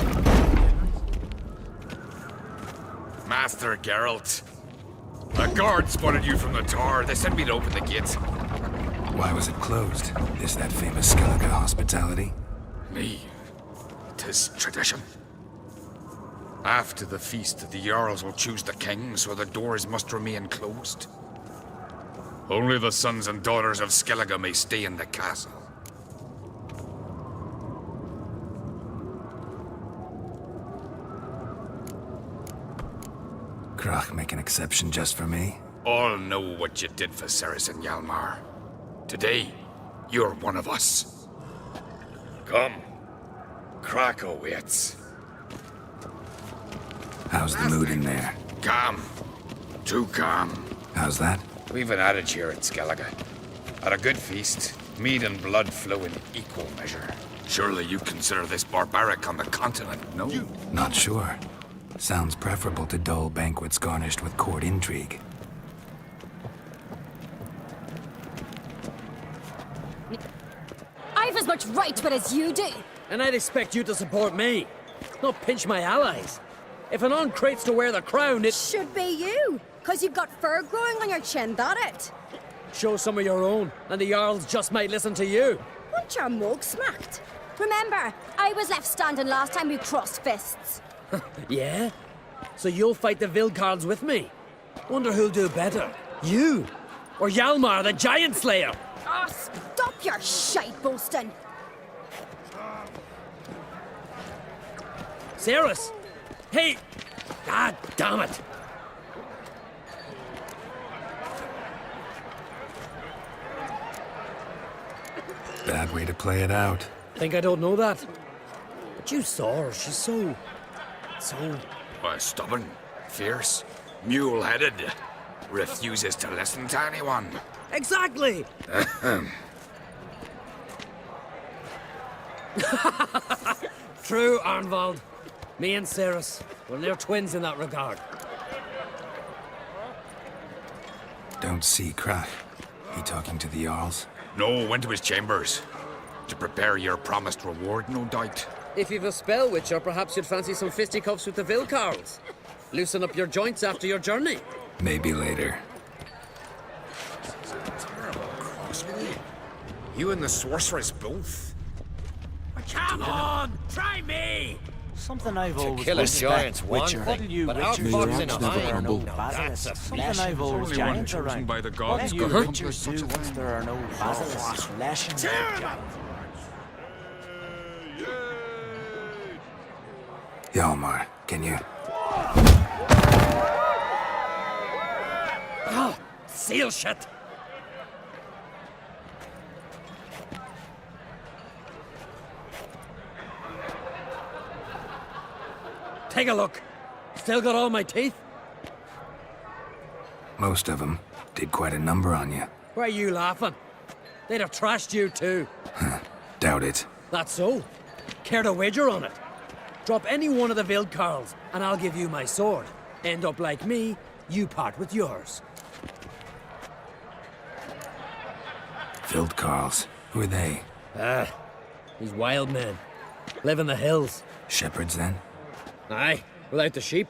Master Geralt. A guard spotted you from the tower. They said we'd open the gates. Why was it closed? Is that famous Skellige hospitality? Me. 'Tis tradition. After the feast, the Jarls will choose the king, so the doors must remain closed. Only the sons and daughters of Skellige may stay in the castle. Krach make an exception just for me? All know what you did for Cerys and Hjalmar. Today, you're one of us. Come. Krakow waits. How's the mood in there? Calm. Too calm. How's that? We've an adage here at Skellige. At a good feast, mead and blood flow in equal measure. Surely you consider this barbaric on the continent, no? Not sure. Sounds preferable to dull banquets garnished with court intrigue. I've as much right to it as you do. And I'd expect you to support me, not pinch my allies. If an on-crate's to wear the crown, it... Should be you, because you've got fur growing on your chin, that it? Show some of your own, and the Jarls just might listen to you. Want your mug smacked? Remember, I was left standing last time we crossed fists. Yeah? So you'll fight the Vilcarls with me? Wonder who'll do better, you or Hjalmar the Giant Slayer? Ah, stop your shite boasting. Cerys! Hey! God damn it! Bad way to play it out. Think I don't know that? But you saw her, she's so... Stubborn, fierce, mule-headed. Refuses to listen to anyone. Exactly! True, Arnvald. Me and Cerys, well, they're twins in that regard. Don't see Krach. He talking to the Jarls? No, went to his chambers. To prepare your promised reward, no doubt. If you've a spell witcher, perhaps you'd fancy some fisticuffs with the Vilcarls. Loosen up your joints after your journey. Maybe later. Terrible crossplay. You and the sorceress both. Come on! Try me! Something I've always kill a respect, giant's one Witcher. thing, What'll you but Witchers our do fox in a once there are hind? no No, basilisks? that's a Something flesh. I've always Only one giants chosen around. by the gods What'll you could Witchers accomplish do such a once thing. there are no basilisks flashing their giants? Hjalmar, can you... Oh, seal shit! Take a look. Still got all my teeth? Most of them did quite a number on you. Why are you laughing? They'd have trashed you too. Doubt it. That's so. Care to wager on it? Drop any one of the Vilcarls, and I'll give you my sword. End up like me, you part with yours. Vilcarls. Who are they? These wild men. Live in the hills. Shepherds, then? Aye, without the sheep.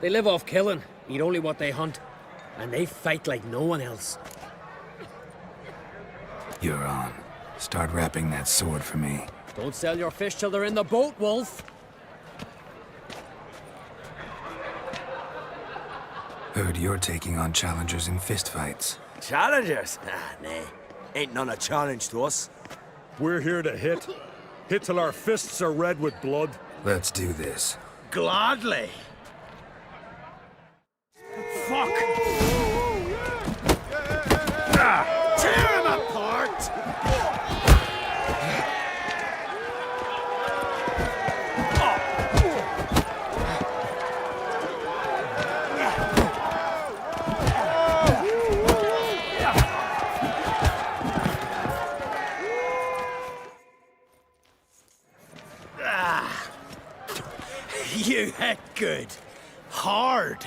They live off killing, eat only what they hunt. And they fight like no one else. You're on. Start wrapping that sword for me. Don't sell your fish till they're in the boat, Wolf. Heard you're taking on challengers in fistfights. Challengers? Ah, nah. Ain't none a challenge to us. We're here to hit. Hit till our fists are red with blood. Let's do this. Gladly. Fuck! Tear him apart! You hit good. Hard.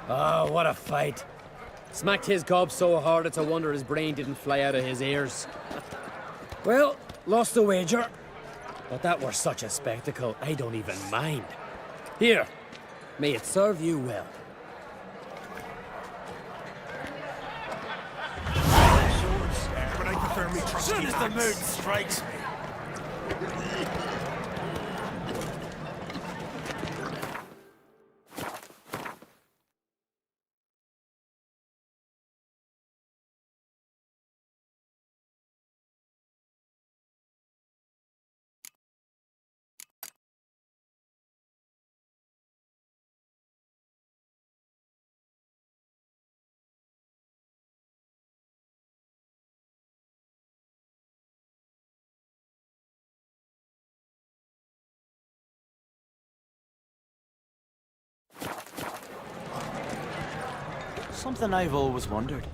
Oh, what a fight. Smacked his gob so hard it's a wonder his brain didn't fly out of his ears. Well, lost the wager. But that were such a spectacle, I don't even mind. Here, may it serve you well. But I prefer me trusty Soon as the axe. mood strikes me. Something I've always wondered.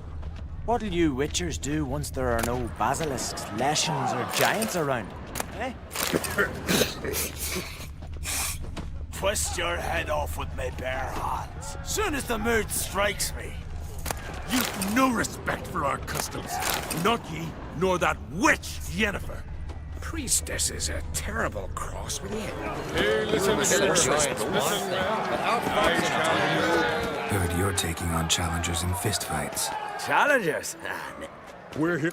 What'll you witchers do once there are no basilisks, leshens, or giants around? Eh? Twist your head off with my bare hands. Soon as the mood strikes me. You've no respect for our customs. Not ye, nor that witch, Yennefer. Priestess is a terrible cross with you. Heard you're taking on challengers in fistfights. Challengers? We're here.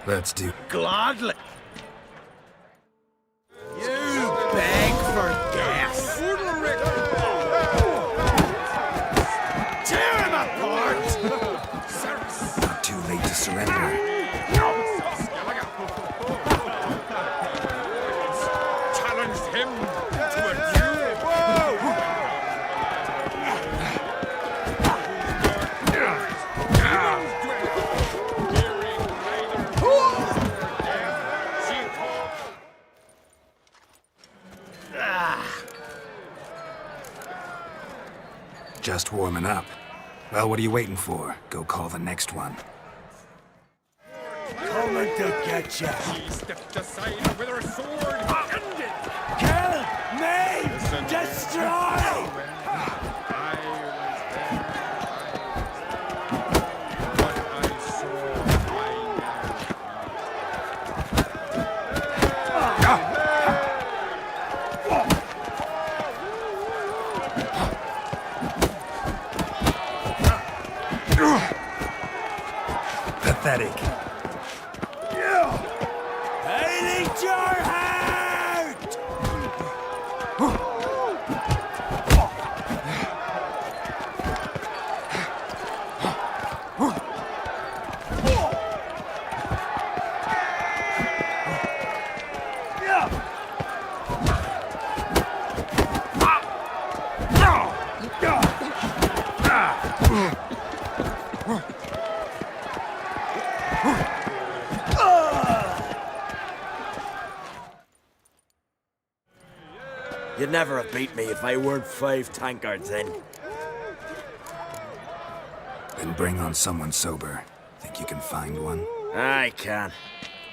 Let's do. Gladly. You beg for death. Tear him apart! Not too late to surrender. Challenged him to a duel. Just warming up. Well, what are you waiting for? Go call the next one. Coming to get ya. She stepped aside with her sword. End it! Kill me! Destroy! Pathetic. I need your heart! You'd never have beat me if I weren't 5 tankards in. Then bring on someone sober. Think you can find one? I can.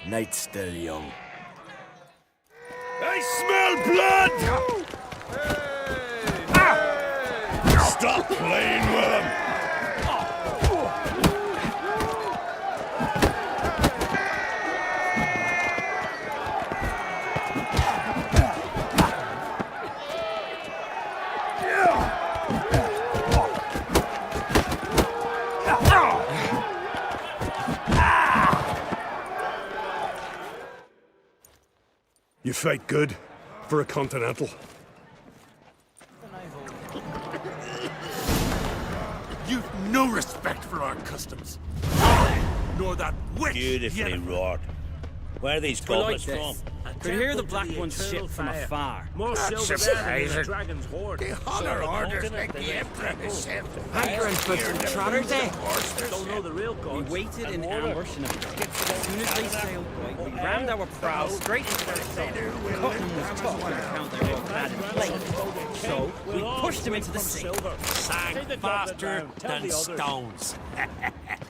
Night's still young. I smell blood! Stop playing with him! You fight good for a continental. You've no respect for our customs. Nor that witch. Beautifully Yennefer. wrought. Where are these goblets from? Could hear the black one's ship from afar. More silver there than the dragon's hoard. The honor orders like the Emperor himself. Hankering for some trotters, eh? Don't know the real We gods. waited in ambush and as soon as they sailed by, we rammed our prows straight into their sun. Cutting was tough on account they were clad in plate. So we pushed them into the sea. Sank faster than stones.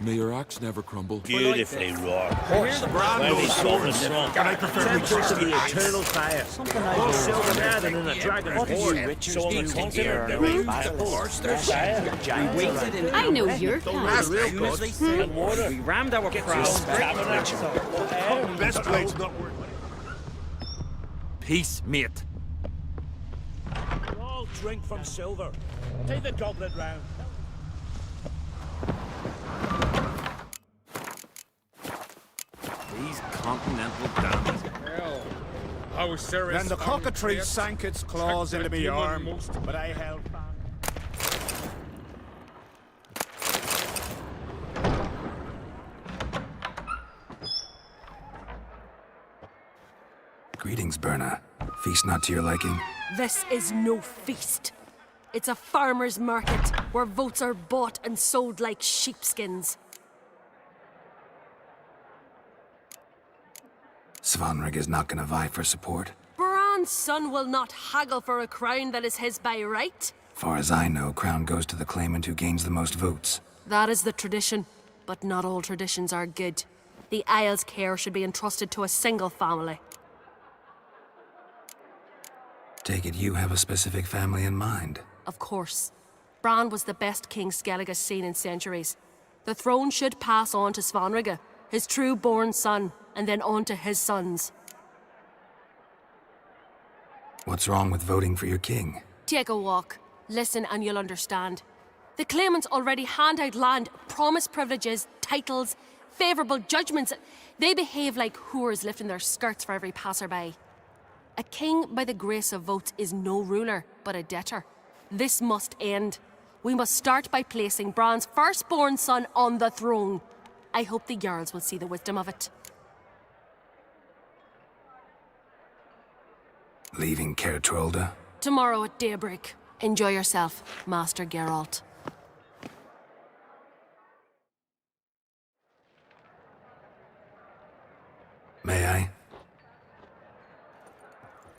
May your axe never crumble. Beautifully wrought. Hear the Where are these goblets from? And I prefer me trusty to the eternal fire. Something I More know. silver there than in a dragon's What did hoard. you Witchers So do I'm when considered there are the no real basilisk, there's lashings, or giants around? I know your kind. That's real good. And water. We rammed our crown. Best place not worth. Peace, mate. All drink from silver. Take the goblet round. These continental dandies. How serious? Then the cockatrice sank its claws into me arm, but I held fast. Greetings, Berna. Feast not to your liking? This is no feast. It's a farmer's market where votes are bought and sold like sheepskins. Svanrig is not gonna vie for support. Bran's son will not haggle for a crown that is his by right. Far as I know, crown goes to the claimant who gains the most votes. That is the tradition, but not all traditions are good. The Isle's care should be entrusted to a single family. Take it you have a specific family in mind. Of course. Bran was the best king Skellige has seen in centuries. The throne should pass on to Svanrige, his true-born son, and then on to his sons. What's wrong with voting for your king? Take a walk. Listen and you'll understand. The claimants already hand out land, promise privileges, titles, favourable judgments. They behave like whores lifting their skirts for every passerby. A king by the grace of votes is no ruler, but a debtor. This must end. We must start by placing Bran's firstborn son on the throne. I hope the Jarls will see the wisdom of it. Leaving Caer Trolda? Tomorrow at daybreak. Enjoy yourself, Master Geralt. May I?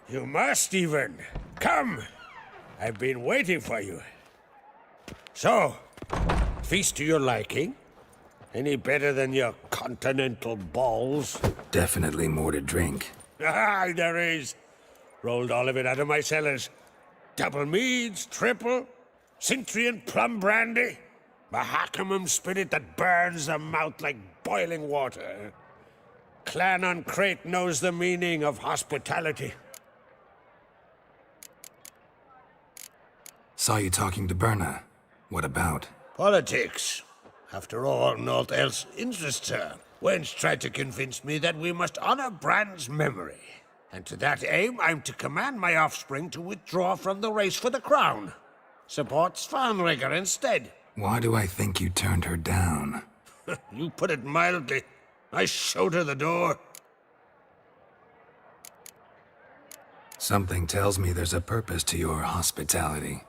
You must, even. Come. I've been waiting for you. So, feast to your liking? Any better than your continental balls? Definitely more to drink. Ah, there is. Rolled all of it out of my cellars. Double meads, triple, Cintrian plum brandy, Mahakimum spirit that burns the mouth like boiling water. Clan on Crate knows the meaning of hospitality. Saw you talking to Berna. What about? Politics. After all, naught else interests her. Wench tried to convince me that we must honor Bran's memory. And to that aim, I'm to command my offspring to withdraw from the race for the crown. Support Svanrige instead. Why do I think you turned her down? You put it mildly. I showed her the door. Something tells me there's a purpose to your hospitality.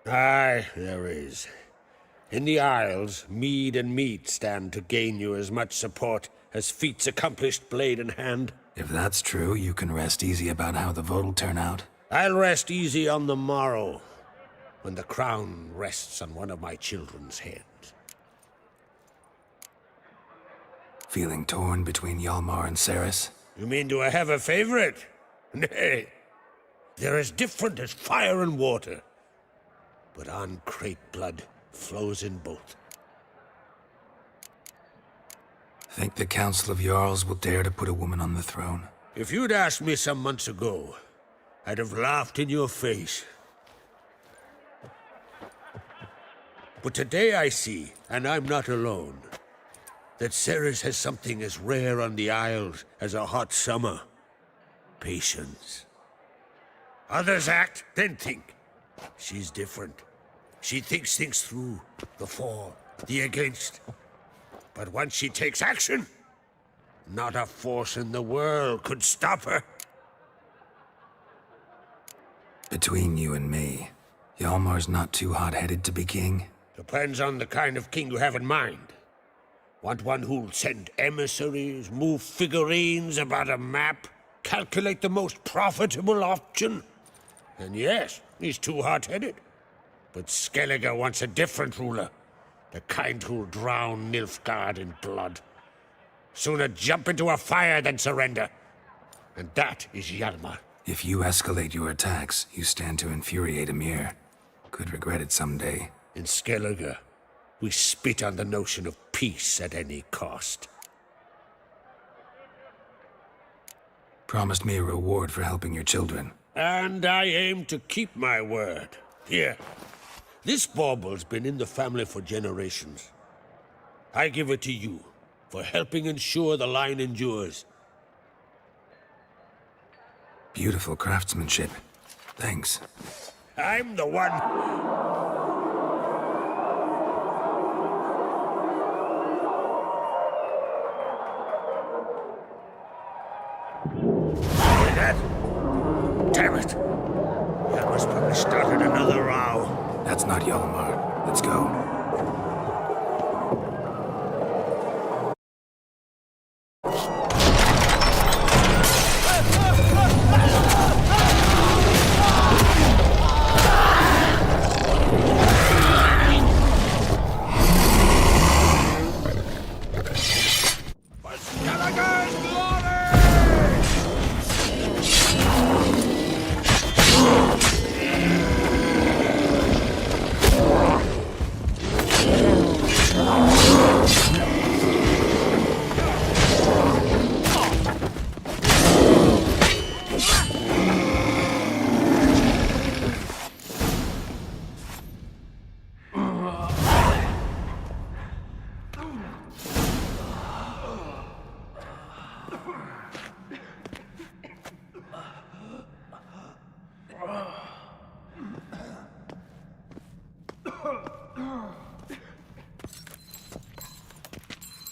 Aye, there is. In the Isles, mead and meat stand to gain you as much support as feats accomplished blade in hand. If that's true, you can rest easy about how the vote'll turn out. I'll rest easy on the morrow, when the crown rests on one of my children's heads. Feeling torn between Hjalmar and Cerys? You mean do I have a favorite? Nay. They're as different as fire and water. But on Crate blood flows in both. Think the Council of Jarls will dare to put a woman on the throne? If you'd asked me some months ago, I'd have laughed in your face. But today I see, and I'm not alone, that Cerys has something as rare on the Isles as a hot summer. Patience. Others act, then think. She's different. She thinks things through, the for, the against. But once she takes action, not a force in the world could stop her. Between you and me, Hjalmar's not too hot-headed to be king? Depends on the kind of king you have in mind. Want one who'll send emissaries, move figurines about a map, calculate the most profitable option? And yes, he's too hot-headed. But Skellige wants a different ruler. The kind who'll drown Nilfgaard in blood. Sooner jump into a fire than surrender. and that is Hjalmar. If you escalate your attacks, you stand to infuriate Emir. Could regret it someday. In Skellige, we spit on the notion of peace at any cost. Promised me a reward for helping your children. And I aim to keep my word. Here. This bauble's been in the family for generations. I give it to you for helping ensure the line endures. Beautiful craftsmanship. Thanks. I'm the one. Hear that? Damn it! Hjalmar's probably started another row. That's not Hjalmar. Let's go.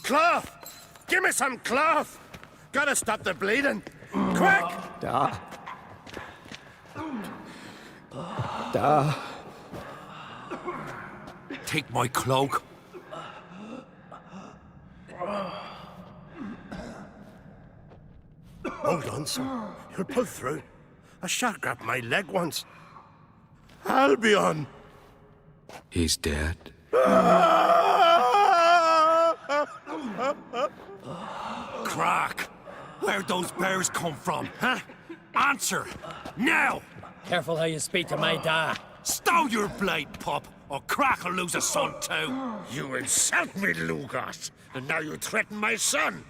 Cloth! Give me some cloth! Gotta stop the bleeding. Quick! Take my cloak. Hold on, sir. You'll pull through. A shark grabbed my leg once. Albion! He's dead. Crack! Where'd those bears come from, huh? Answer! Now! Careful how you speak to my dad. Stow your blade, pup, or Crack will lose a son too. You insult me, Lugas, and now you threaten my son.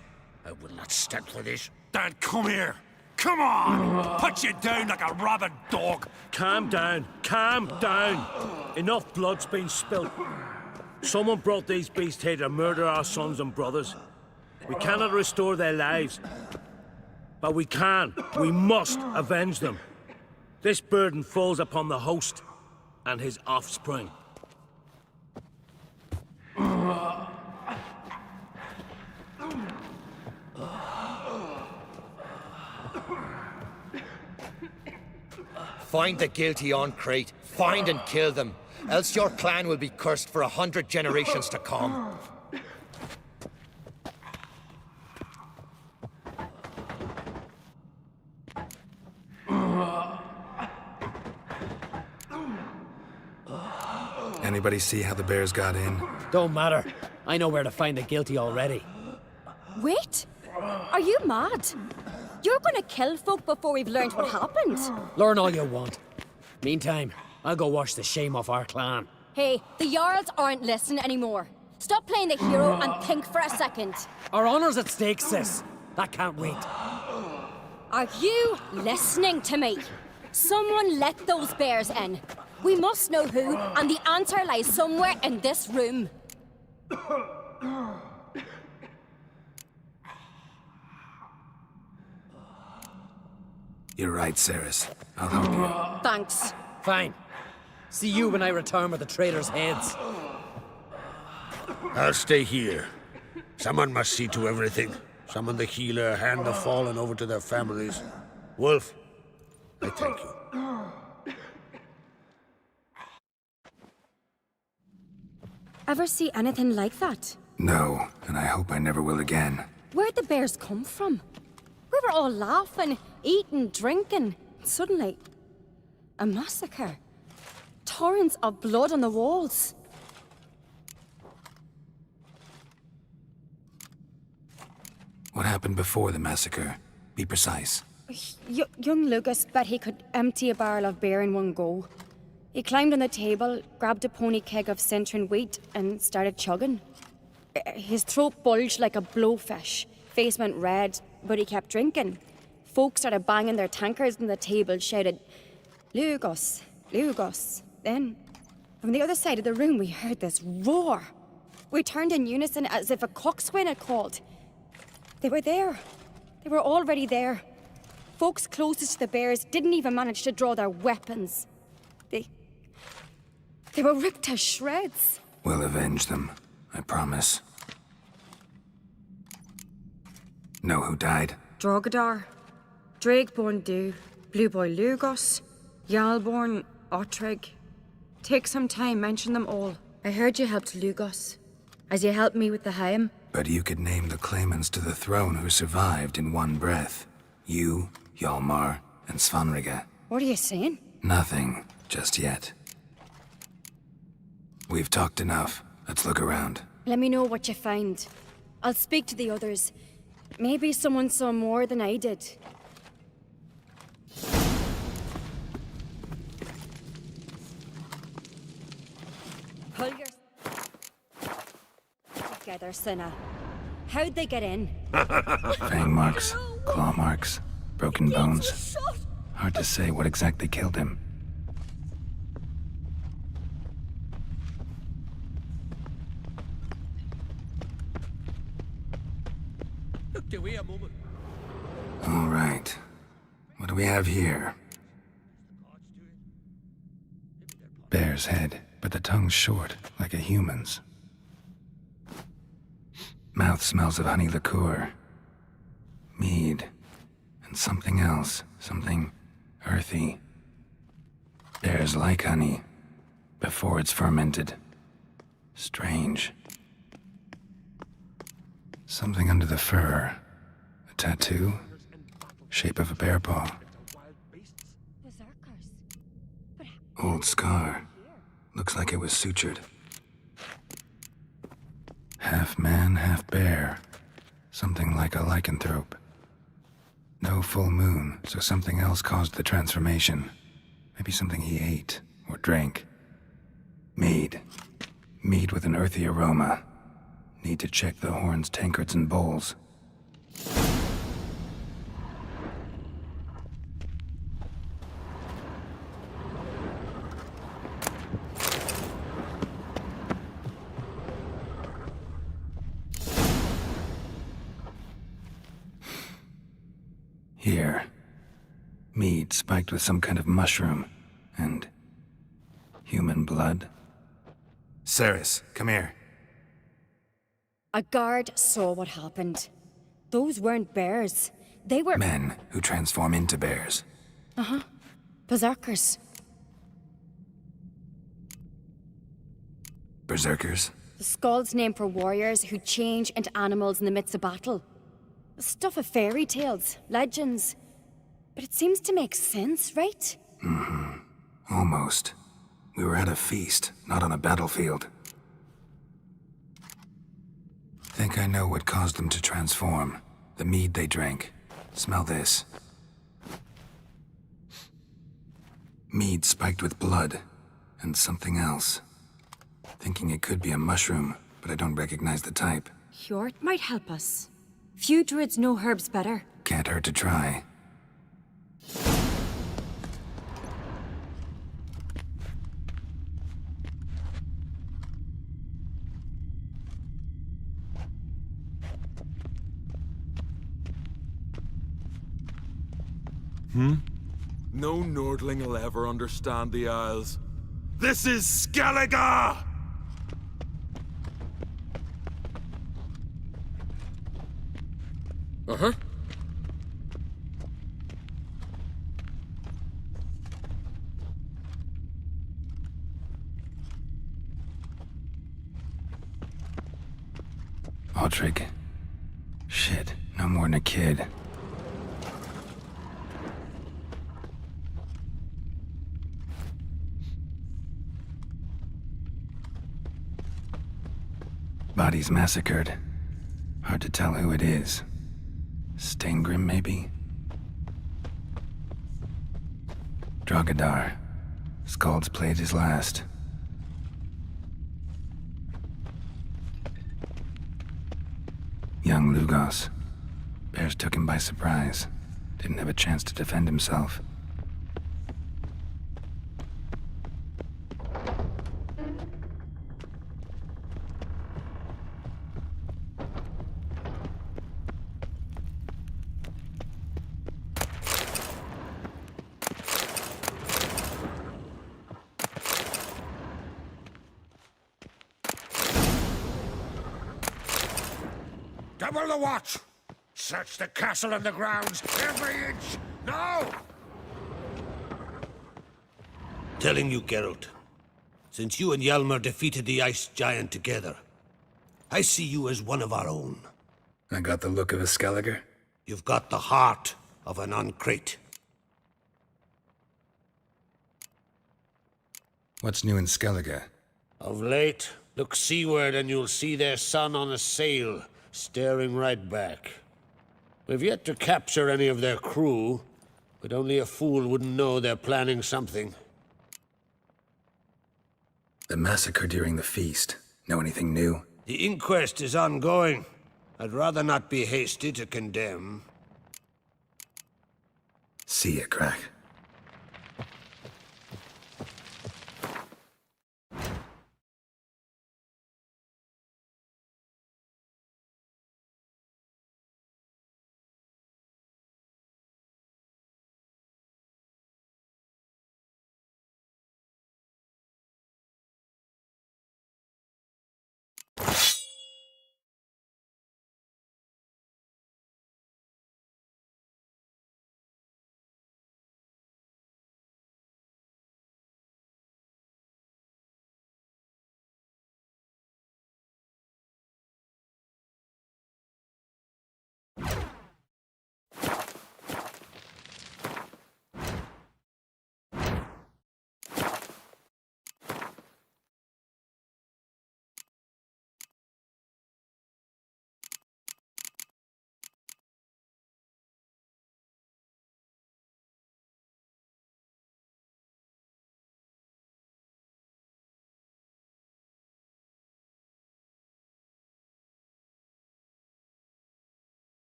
I will not stand for this. Dan, come here. Come on! Put you down like a rabid dog. Calm down. Calm down. Enough blood's been spilt. Someone brought these beasts here to murder our sons and brothers. We cannot restore their lives. But we can. We must avenge them. This burden falls upon the host and his offspring. Find the guilty on Crete. Find and kill them. Else your clan will be cursed for 100 generations to come. Anybody see how the bears got in? Don't matter. I know where to find the guilty already. Wait! Are you mad? You're gonna kill folk before we've learned what happened. Learn all you want. Meantime, I'll go wash the shame off our clan. Hey, the Jarls aren't listening anymore. Stop playing the hero and think for a second. Our honor's at stake, sis. That can't wait. Are you listening to me? Someone let those bears in. We must know who, and the answer lies somewhere in this room. You're right, Cerys. I'll help you. Thanks. Fine. See you when I return with the traitors' heads. I'll stay here. Someone must see to everything. Summon the healer, hand the fallen over to their families. Wolf, I thank you. Ever see anything like that? No, and I hope I never will again. Where'd the bears come from? We were all laughing, eating, drinking. Suddenly, a massacre. Torrents of blood on the walls. What happened before the massacre? Be precise. Young Lucas bet he could empty a barrel of beer in one go. He climbed on the table, grabbed a pony keg of Centron wheat, and started chugging. His throat bulged like a blowfish, face went red, but he kept drinking. Folks started banging their tankards on the table, shouted, "Lugos, Lugos." Then, from the other side of the room, we heard this roar. We turned in unison as if a coxswain had called. They were there. They were already there. Folks closest to the bears didn't even manage to draw their weapons. They were ripped to shreds. We'll avenge them, I promise. Know who died? Drogadar, Drakeborn Du, Blue Boy Lugos, Yalborn, Ottrig. Take some time, mention them all. I heard you helped Lugos, as you helped me with the Haim. But you could name the claimants to the throne who survived in one breath. You, Hjalmar, and Svanrige. What are you saying? Nothing, just yet. We've talked enough. Let's look around. Let me know what you find. I'll speak to the others. Maybe someone saw more than I did. Pull your... together, Cinna. How'd they get in? Fang marks, claw marks, broken bones. Hard to say what exactly killed him. All right. What do we have here? Bear's head, but the tongue's short, like a human's. Mouth smells of honey liqueur. Mead. And something else. Something earthy. Bears like honey. Before it's fermented. Strange. Something under the fur. A tattoo? Shape of a bear paw. Old scar. Looks like it was sutured. Half man, half bear. Something like a lycanthrope. No full moon, so something else caused the transformation. Maybe something he ate or drank. Mead. Mead with an earthy aroma. Need to check the horns, tankards, and bowls. Here. Mead spiked with some kind of mushroom. And... human blood. Ceres, come here. A guard saw what happened. Those weren't bears. They were... Men who transform into bears. Uh-huh. Berserkers. Berserkers? The Skald's name for warriors who change into animals in the midst of battle. Stuff of fairy tales, legends. But it seems to make sense, right? Mm-hmm. Almost. We were at a feast, not on a battlefield. Think I know what caused them to transform. The mead they drank. Smell this. Mead spiked with blood. And something else. Thinking it could be a mushroom, but I don't recognize the type. Hjort might help us. Few druids know herbs better. Can't hurt to try. No Nordling will ever understand the Isles. This is Skellige! Uh-huh. Ottrig. Shit, no more than a kid. Bodies massacred. Hard to tell who it is. Steingrim, maybe? Drogadar. Skald's played his last. Young Lugos. Bears took him by surprise. Didn't have a chance to defend himself. Double the watch! Search the castle and the grounds, every inch, now! Telling you, Geralt, since you and Hjalmar defeated the Ice Giant together, I see you as one of our own. I got the look of a Skelliger? You've got the heart of an Uncrate. What's new in Skellige? Of late, look seaward and you'll see their sun on a sail, staring right back. We've yet to capture any of their crew, but only a fool wouldn't know they're planning something. The massacre during the feast. Know anything new? The inquest is ongoing. I'd rather not be hasty to condemn. See ya, Crack.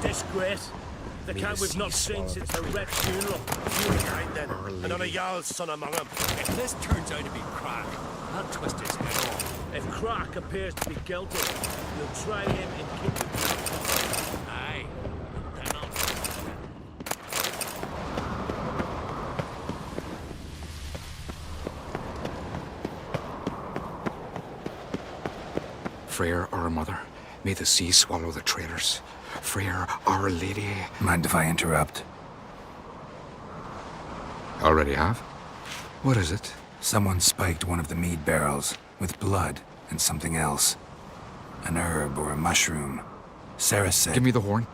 Disgrace. The count we've not seen since the Red funeral. You behind then, and on a Jarl's son among them. If this turns out to be Crack, I'll twist his head off. If Crack appears to be guilty, you'll try him and keep him. Aye. Then I'll... Freyr, our mother, may the sea swallow the traitors. Freyr, our lady. Mind if I interrupt? Already have? What is it? Someone spiked one of the mead barrels with blood and something else. An herb or a mushroom. Sarah said... Give me the horn.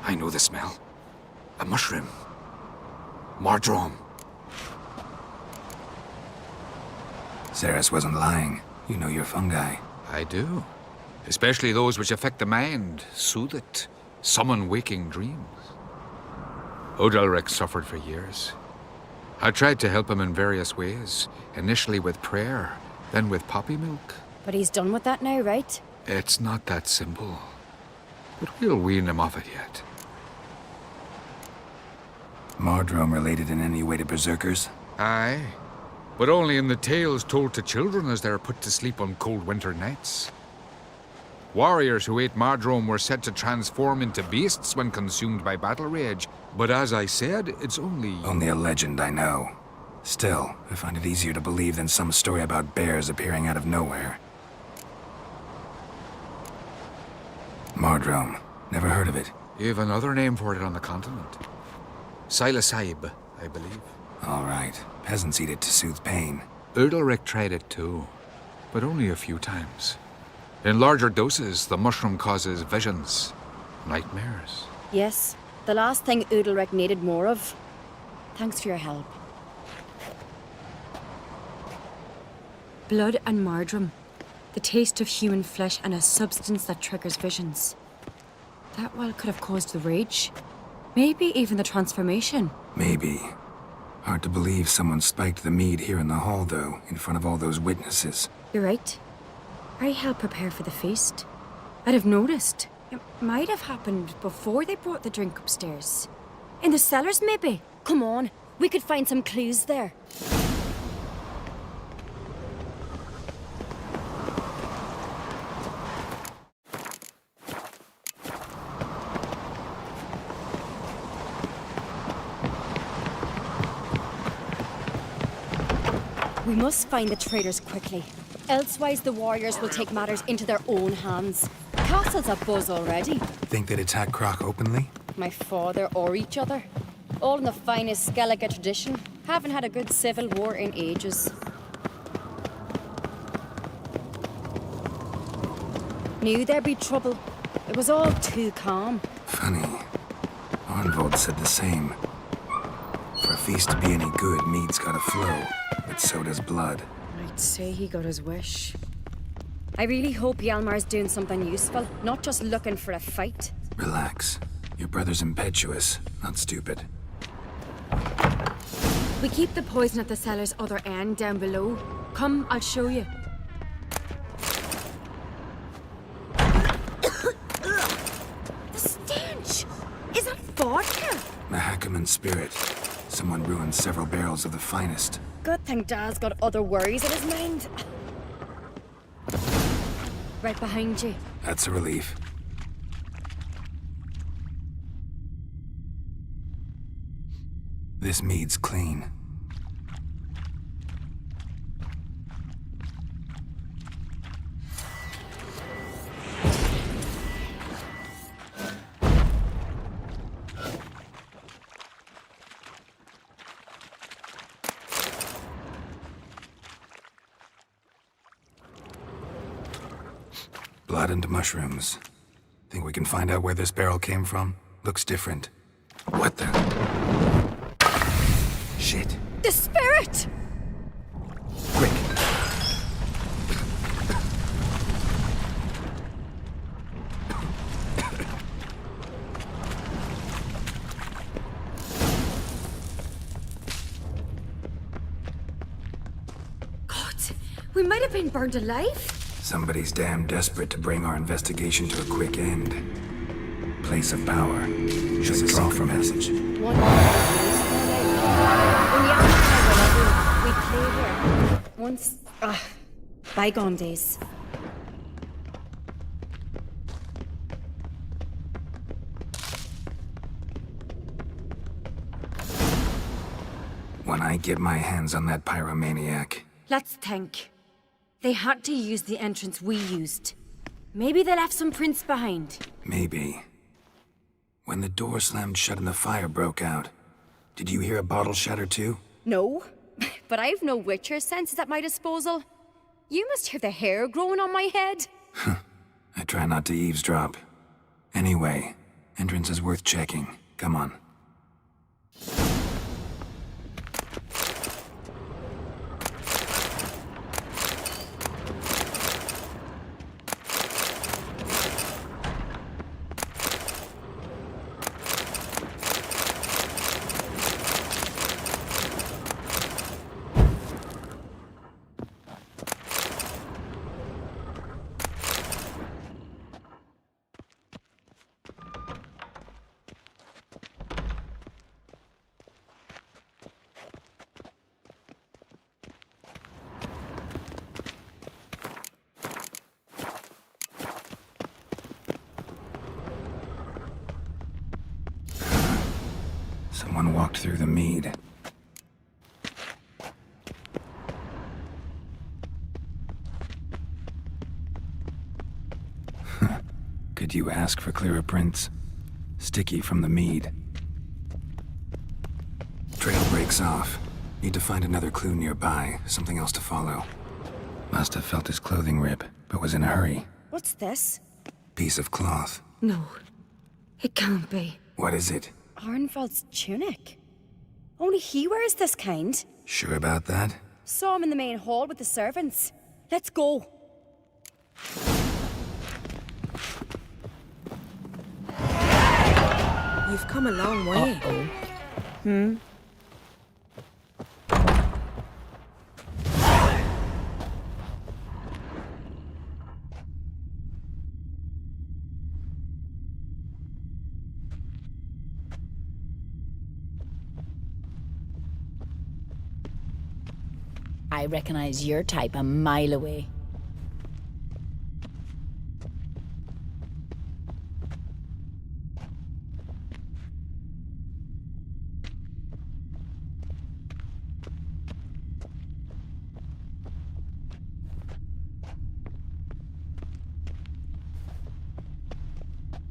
I know the smell. A mushroom. Mardrome. Ceres wasn't lying. You know your fungi. I do. Especially those which affect the mind, soothe it, summon waking dreams. Odalric suffered for years. I tried to help him in various ways, initially with prayer, then with poppy milk. But he's done with that now, right? It's not that simple. But we'll wean him off it yet. Mardrome related in any way to berserkers? Aye. but only in the tales told to children as they are put to sleep on cold winter nights. Warriors who ate Mardrome were said to transform into beasts when consumed by battle rage, but as I said, it's only... Only a legend, I know. Still, I find it easier to believe than some story about bears appearing out of nowhere. Mardrome. Never heard of it. You've another name for it on the continent. Silasaib, I believe. All right. Peasants eat it to soothe pain. Udalric tried it too, but only a few times. In larger doses, the mushroom causes visions, nightmares. Yes, the last thing Udalric needed more of. Thanks for your help. Blood and Mardrome. The taste of human flesh and a substance that triggers visions. That well could have caused the rage. Maybe even the transformation. Maybe. Hard to believe someone spiked the mead here in the hall, though, in front of all those witnesses. You're right. I helped prepare for the feast. I'd have noticed. It might have happened before they brought the drink upstairs. In the cellars, maybe. Come on, we could find some clues there. We must find the traitors quickly. Elsewise, the warriors will take matters into their own hands. Castle's abuzz already. Think they'd attack Croc openly? My father or each other. All in the finest Skellige tradition. Haven't had a good civil war in ages. Knew there'd be trouble. It was all too calm. Funny. Arnvold said the same. For a feast to be any good, mead's gotta flow. But so does blood. I'd say he got his wish. I really hope Hjalmar's doing something useful, not just looking for a fight. Relax. Your brother's impetuous, not stupid. We keep the poison at the cellar's other end down below. Come, I'll show you. The stench! Is that vodka? Mahakaman spirit. Someone ruined several barrels of the finest. Good thing Dad's got other worries in his mind. Right behind you. That's a relief. This mead's clean. Blood and mushrooms. Think we can find out where this barrel came from? Looks different. What the? Shit. The spirit! Quick. God, we might have been burned alive. Somebody's damn desperate to bring our investigation to a quick end. Place of power. Just a secret message. One when we played here. Once, bygone days. When I get my hands on that pyromaniac. Let's think. They had to use the entrance we used. Maybe they left some prints behind. Maybe. When the door slammed shut and the fire broke out, did you hear a bottle shatter too? No, but I've no Witcher senses at my disposal. You must hear the hair growing on my head. I try not to eavesdrop. Anyway, entrance is worth checking. Come on. Someone walked through the mead. Could you ask for clearer prints? Sticky from the mead. Trail breaks off. Need to find another clue nearby, something else to follow. Must have felt his clothing rip, but was in a hurry. What's this? Piece of cloth. No. It can't be. What is it? Arnvald's tunic. Only he wears this kind. Sure about that? Saw him in the main hall with the servants. Let's go. You've come a long way. Hmm? I recognize your type a mile away.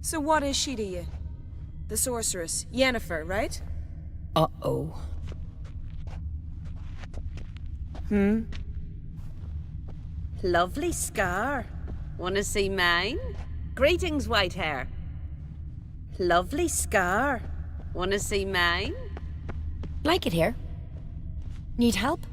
So what is she to you? The sorceress, Yennefer, right? Uh-oh. Lovely scar. Wanna see mine? Greetings, white hair. Lovely scar. Wanna see mine? Like it here. Need help?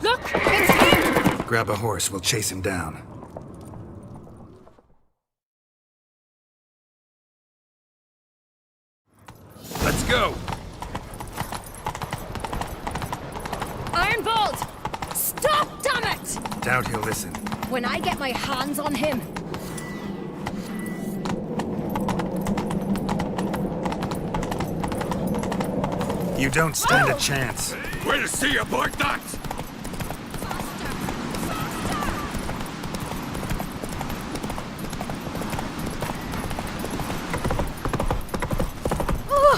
Look! It's him! Grab a horse, we'll chase him down. Let's go! Ironbolt! Stop, damn it! Doubt he'll listen. When I get my hands on him. You don't stand a chance. Way to see aboard that!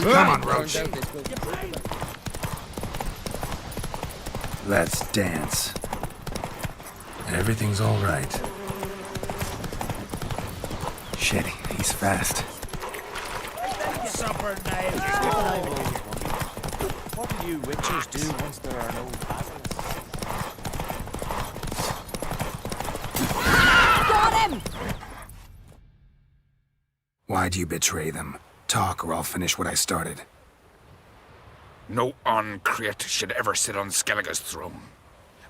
Come on, Roach. Let's dance. Everything's all right. Shit, he's fast. Supper knives. What do you witchers do once there are no basilisks? Got him! Why'd you betray them? Talk or I'll finish what I started. No Ancrete should ever sit on Skellige's throne.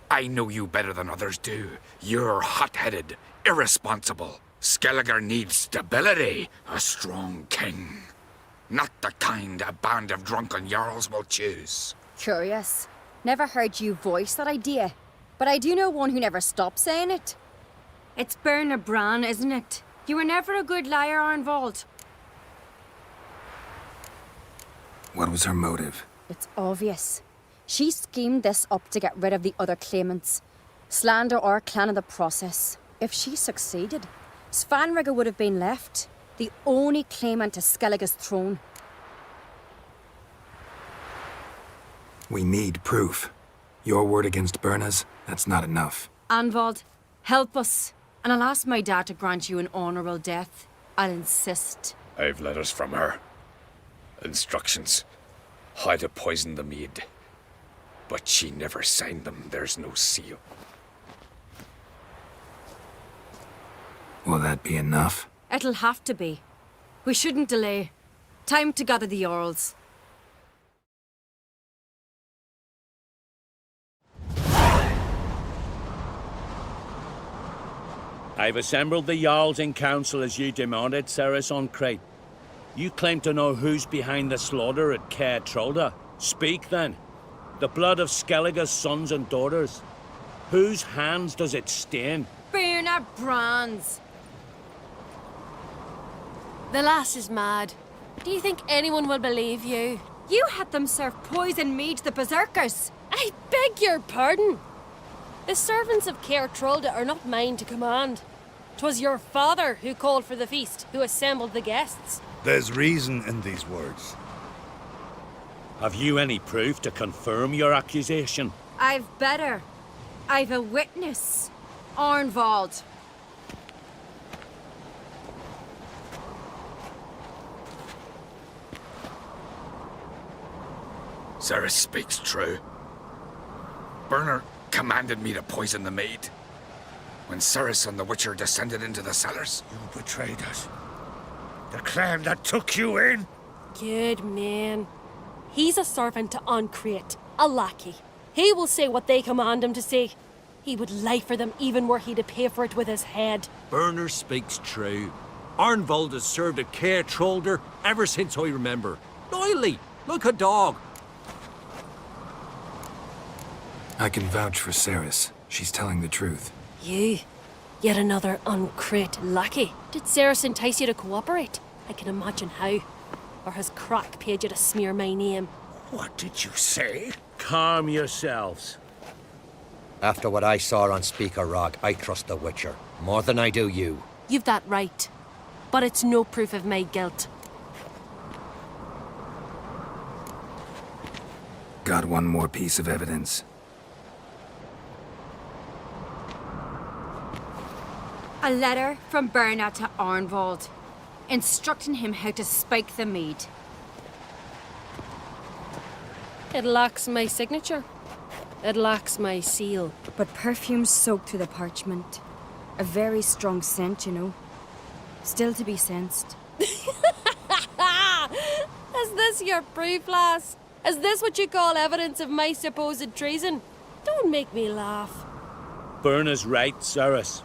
I know you better than others do. You're hot-headed, irresponsible. Skellige needs stability, a strong king. Not the kind a band of drunken jarls will choose. Curious. Never heard you voice that idea. But I do know one who never stops saying it. It's Berna Bran, isn't it? You were never a good liar, Arnvald. What was her motive? It's obvious. She schemed this up to get rid of the other claimants. Slander our clan in the process. If she succeeded, Svanrige would have been left. The only claimant to Skellige's throne. We need proof. Your word against Berna's, that's not enough. Anvald, help us. And I'll ask my dad to grant you an honourable death. I'll insist. I've letters from her. Instructions. How to poison the mead. But she never signed them. There's no seal. Will that be enough? It'll have to be. We shouldn't delay. Time to gather the Jarls. I've assembled the Jarls in council as you demanded, Cerys Ancrete. You claim to know who's behind the slaughter at Caer Trolda. Speak then. The blood of Skellige's sons and daughters. Whose hands does it stain? Bernard Brand's. The lass is mad. Do you think anyone will believe you? You had them serve poison mead to the berserkers. I beg your pardon. The servants of Caer Trolda are not mine to command. 'Twas your father who called for the feast, who assembled the guests. There's reason in these words. Have you any proof to confirm your accusation? I've better. I've a witness. Arnvald. Cerys speaks true. Bernard commanded me to poison the maid. When Cerys and the Witcher descended into the cellars. You betrayed us. The clan that took you in. Good man. He's a servant to Ancrete, a lackey. He will say what they command him to say. He would lie for them even were he to pay for it with his head. Bernard speaks true. Arnvald has served at Caer Trolder ever since I remember. Loyally, like a dog. I can vouch for Cerys. She's telling the truth. You? Yet another Ancrete lackey. Did Cerys entice you to cooperate? I can imagine how. Or has Crack paid you to smear my name? What did you say? Calm yourselves. After what I saw on Speaker Rock, I trust the Witcher. More than I do you. You've that right. But it's no proof of my guilt. Got one more piece of evidence. A letter from Bernard to Arnvald, instructing him how to spike the mead. It lacks my signature. It lacks my seal. But perfume soaked through the parchment. A very strong scent, you know. Still to be sensed. Is this your proof, lass? Is this what you call evidence of my supposed treason? Don't make me laugh. Bernard's right, Cerys.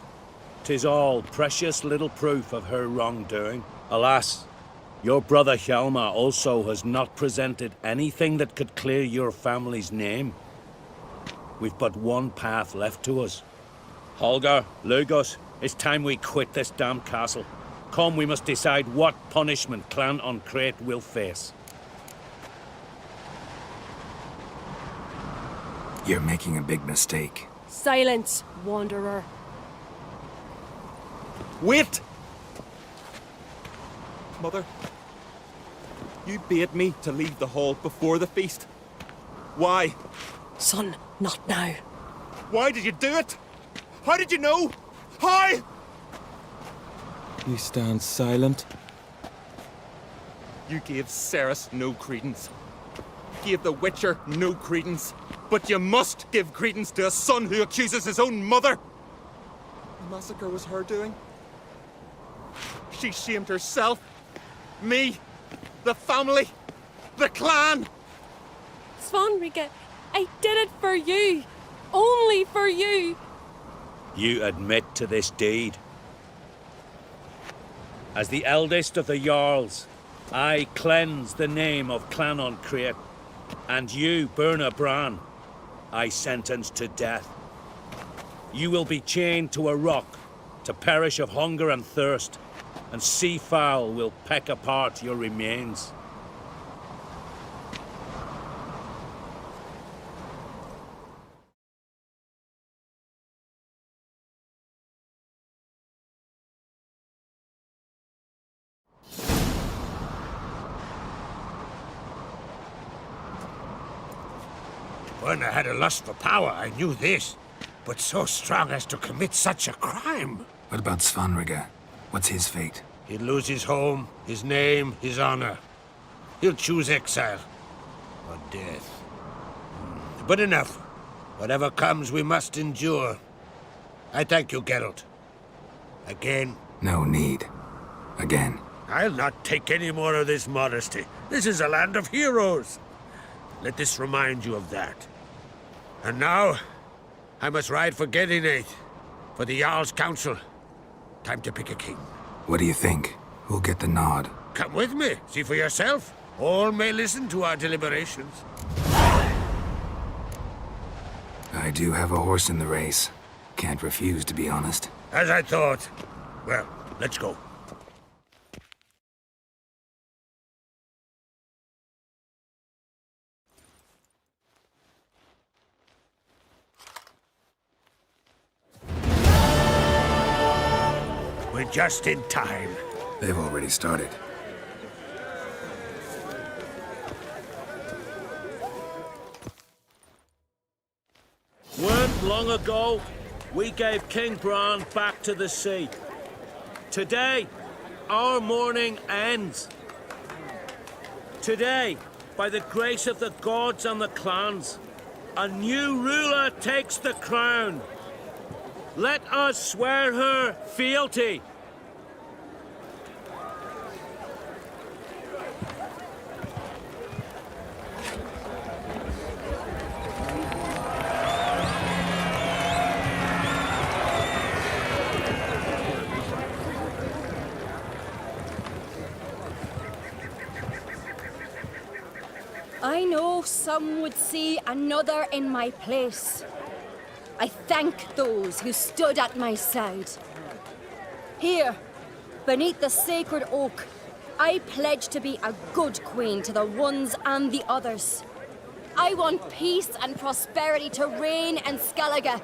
'Tis all precious little proof of her wrongdoing. Alas, your brother Hjalmar also has not presented anything that could clear your family's name. We've but one path left to us. Holger, Lugos, it's time we quit this damned castle. Come, we must decide what punishment Clan Ancrete will face. You're making a big mistake. Silence, wanderer. Wait! Mother, you bade me to leave the hall before the feast. Why? Son, not now. Why did you do it? How did you know? How? You stand silent. You gave Cerys no credence. Gave the Witcher no credence. But you must give credence to a son who accuses his own mother. The massacre was her doing. She shamed herself, me, the family, the clan. Svanrige, I did it for you. Only for you. You admit to this deed. As the eldest of the Jarls, I cleanse the name of Clan Ancrete, and you, Bernard Bran, I sentence to death. You will be chained to a rock to perish of hunger and thirst, and sea fowl will peck apart your remains. When I had a lust for power, I knew this. But so strong as to commit such a crime. What about Svanrige? What's his fate? He'll lose his home, his name, his honor. He'll choose exile. Or death. But enough. Whatever comes, we must endure. I thank you, Geralt. Again. No need. Again. I'll not take any more of this modesty. This is a land of heroes. Let this remind you of that. And now, I must ride for Gedinate, for the Jarl's Council. Time to pick a king. What do you think? Who'll get the nod? Come with me, see for yourself. All may listen to our deliberations. A I do have a horse in the race. Can't refuse, to be honest. As I thought. Well, let's go. We're just in time. They've already started. Weren't long ago, we gave King Bran back to the sea. Today, our mourning ends. Today, by the grace of the gods and the clans, a new ruler takes the crown. Let us swear her fealty. I know some would see another in my place. I thank those who stood at my side. Here, beneath the sacred oak, I pledge to be a good queen to the ones and the others. I want peace and prosperity to reign in Skellige.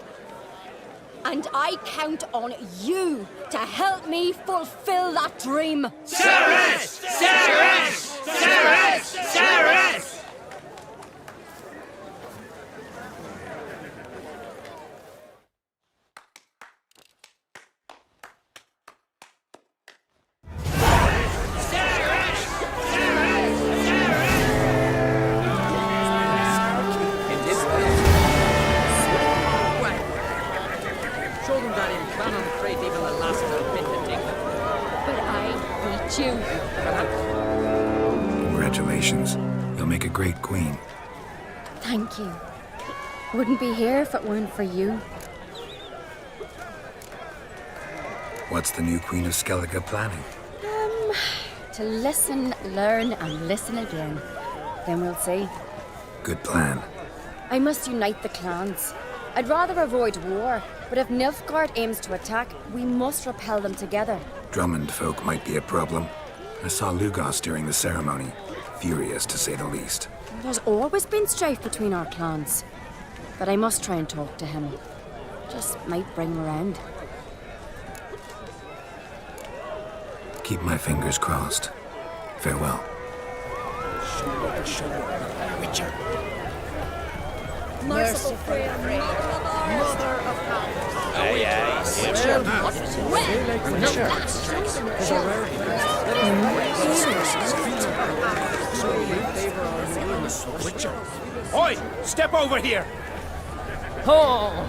And I count on you to help me fulfill that dream. Cerys! Cerys! Cerys! Cerys! Show them that in Bannon Crate even the last of bit to dig. But I beat you. Congratulations. You'll make a great queen. Thank you. Wouldn't be here if it weren't for you. What's the new Queen of Skellige planning? To listen, learn, and listen again. Then we'll see. Good plan. I must unite the clans. I'd rather avoid war, but if Nilfgaard aims to attack, we must repel them together. Drummond folk might be a problem. I saw Lugos during the ceremony. Furious, to say the least. There's always been strife between our clans. But I must try and talk to him. Just might bring him around. Keep my fingers crossed. Farewell. Witcher. Merciful Freya, Mother of Powers. Aye, aye. Witcher. Oi! Step over here! Oh!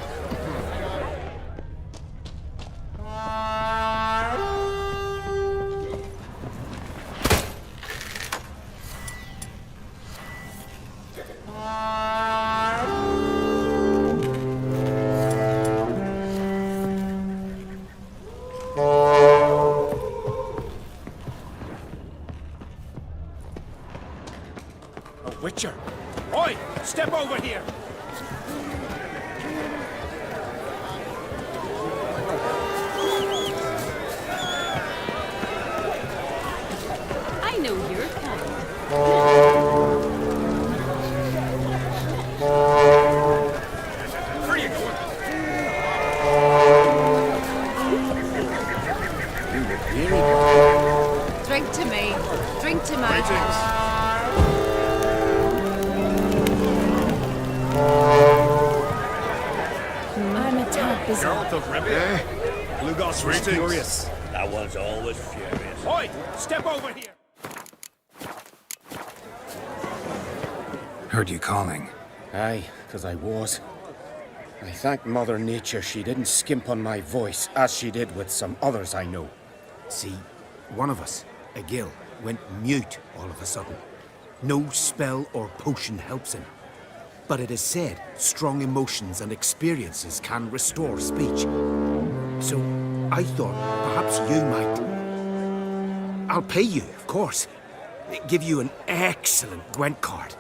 Witcher. Oi! Step over here! I know your kind. Where are you going? Drink to me. Drink to my house. I'm a tad busy. Geralt of Rivia. Lugos was furious. That one's always furious. Oi! Step over here! Heard you calling. Aye, 'cause I was. I thank Mother Nature she didn't skimp on my voice, as she did with some others I know. See, one of us, a Gil, went mute all of a sudden. No spell or potion helps him. But it is said strong emotions and experiences can restore speech. So I thought perhaps you might... I'll pay you, of course. Give you an excellent Gwent card.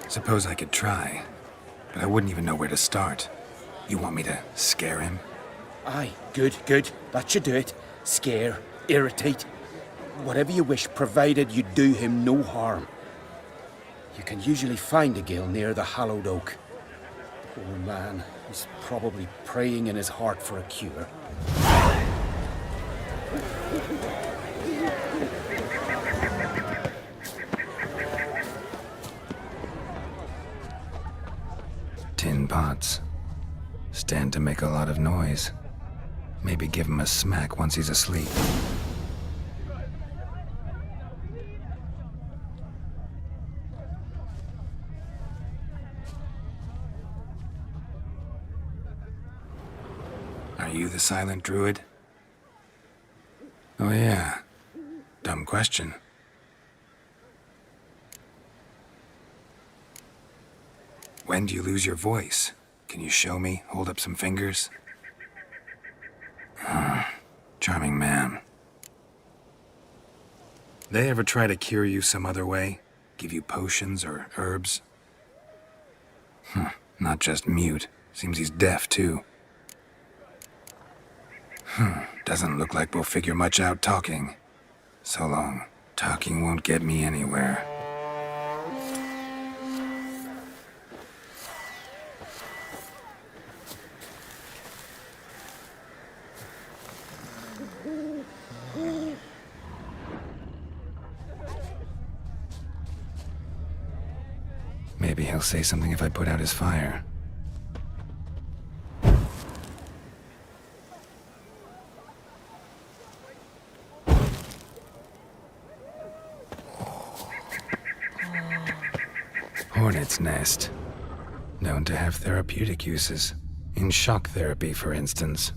Suppose I could try, but I wouldn't even know where to start. You want me to scare him? Aye, good, good. That should do it. Scare, irritate. Whatever you wish, provided you do him no harm. You can usually find a gill near the hallowed oak. Poor man, he's probably praying in his heart for a cure. Tin pots. Stand to make a lot of noise. Maybe give him a smack once he's asleep. Are you the silent druid? Oh yeah. Dumb question. When do you lose your voice? Can you show me? Hold up some fingers? Charming man. They ever try to cure you some other way? Give you potions or herbs? Not just mute. Seems he's deaf, too. Doesn't look like we'll figure much out talking. So long. Talking won't get me anywhere. Maybe he'll say something if I put out his fire. Hornet's nest. Known to have therapeutic uses. In shock therapy, for instance.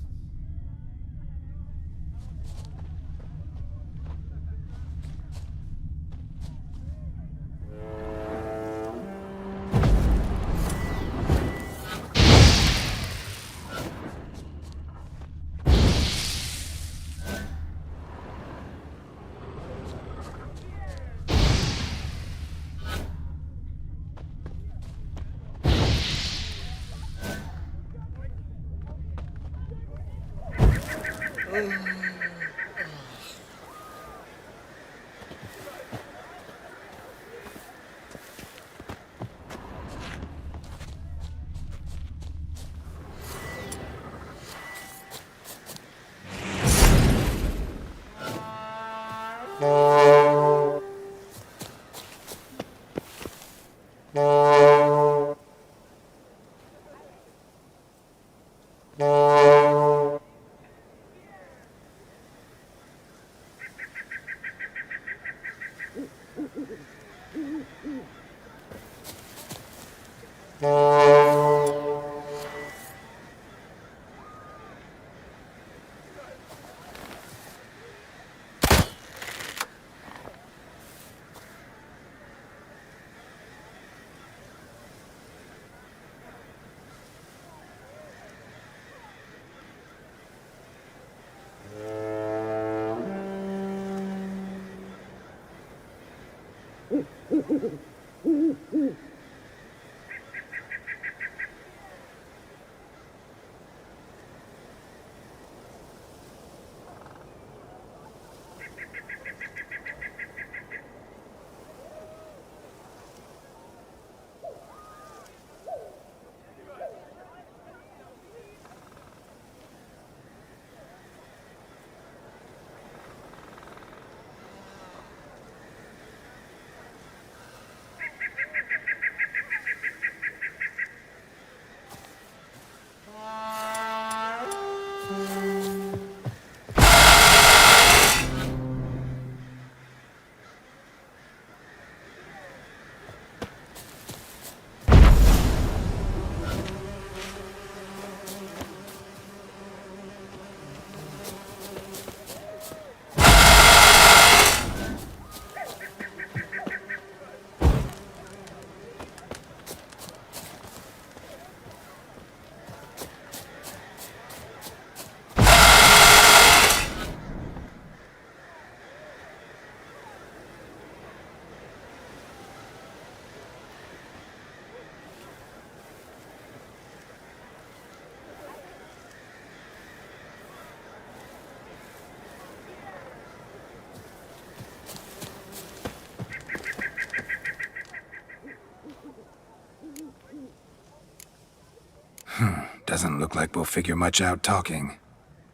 Doesn't look like we'll figure much out talking.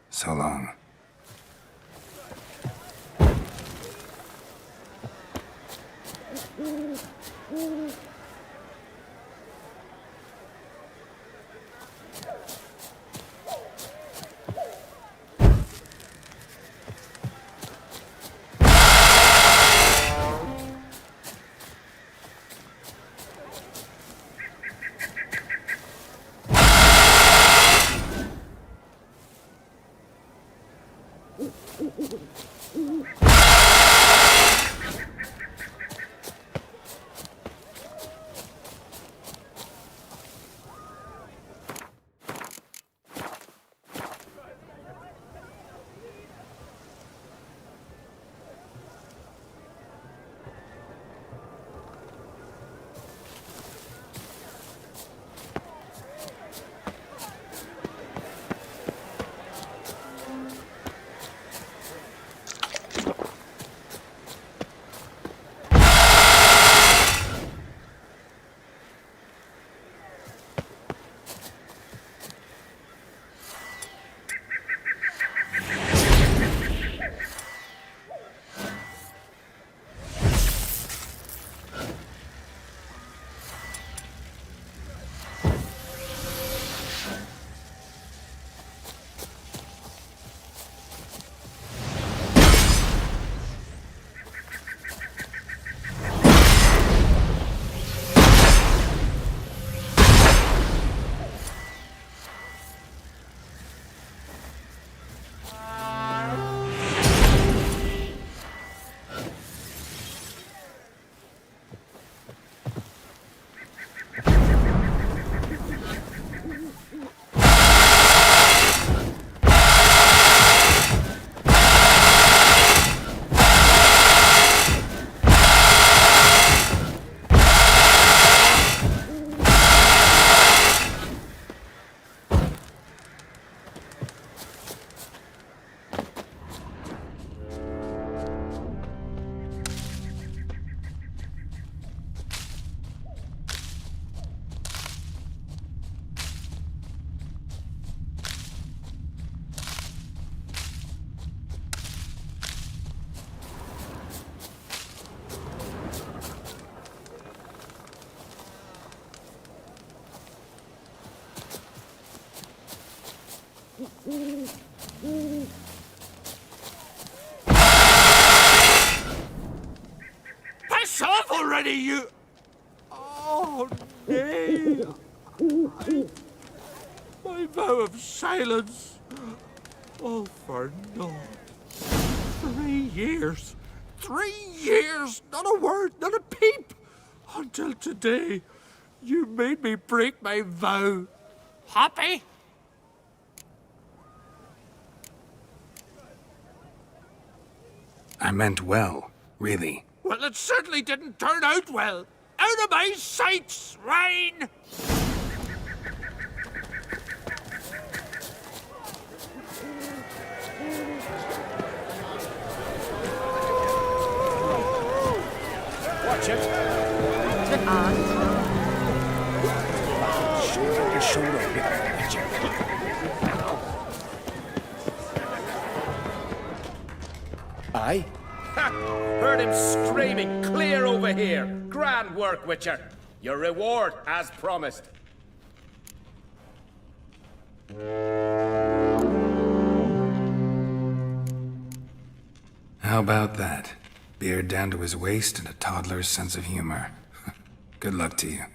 So long. Piss off already, you... Oh, nay. My vow of silence. Oh, for naught. 3 years. 3 years! Not a word, not a peep! Until today, you made me break my vow. Happy? I meant well, really. Well, it certainly didn't turn out well. Out of my sight, swine! Watch it. Shoulder to shoulder. Aye? Ha! Heard him screaming clear over here. Grand work, Witcher. Your reward as promised. How about that? Beard down to his waist and a toddler's sense of humor. Good luck to you.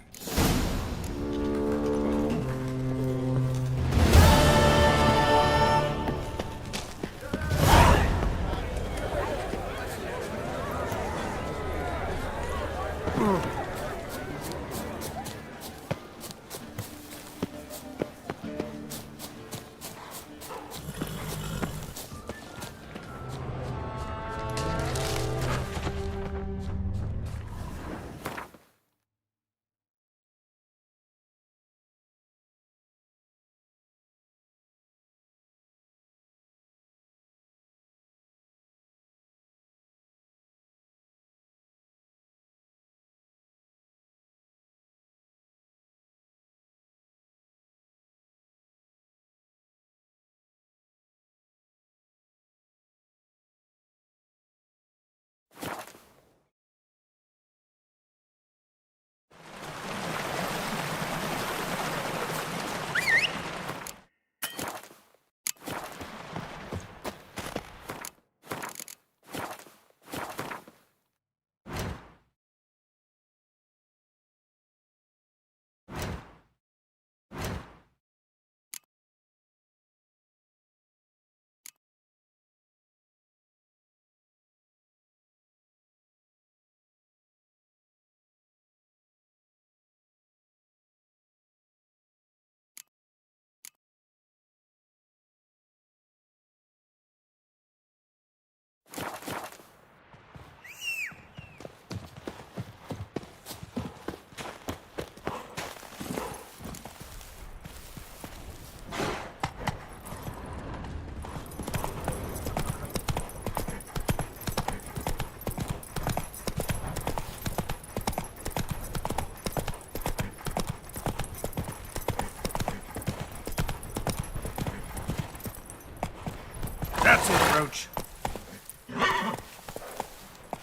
That's it, Roach.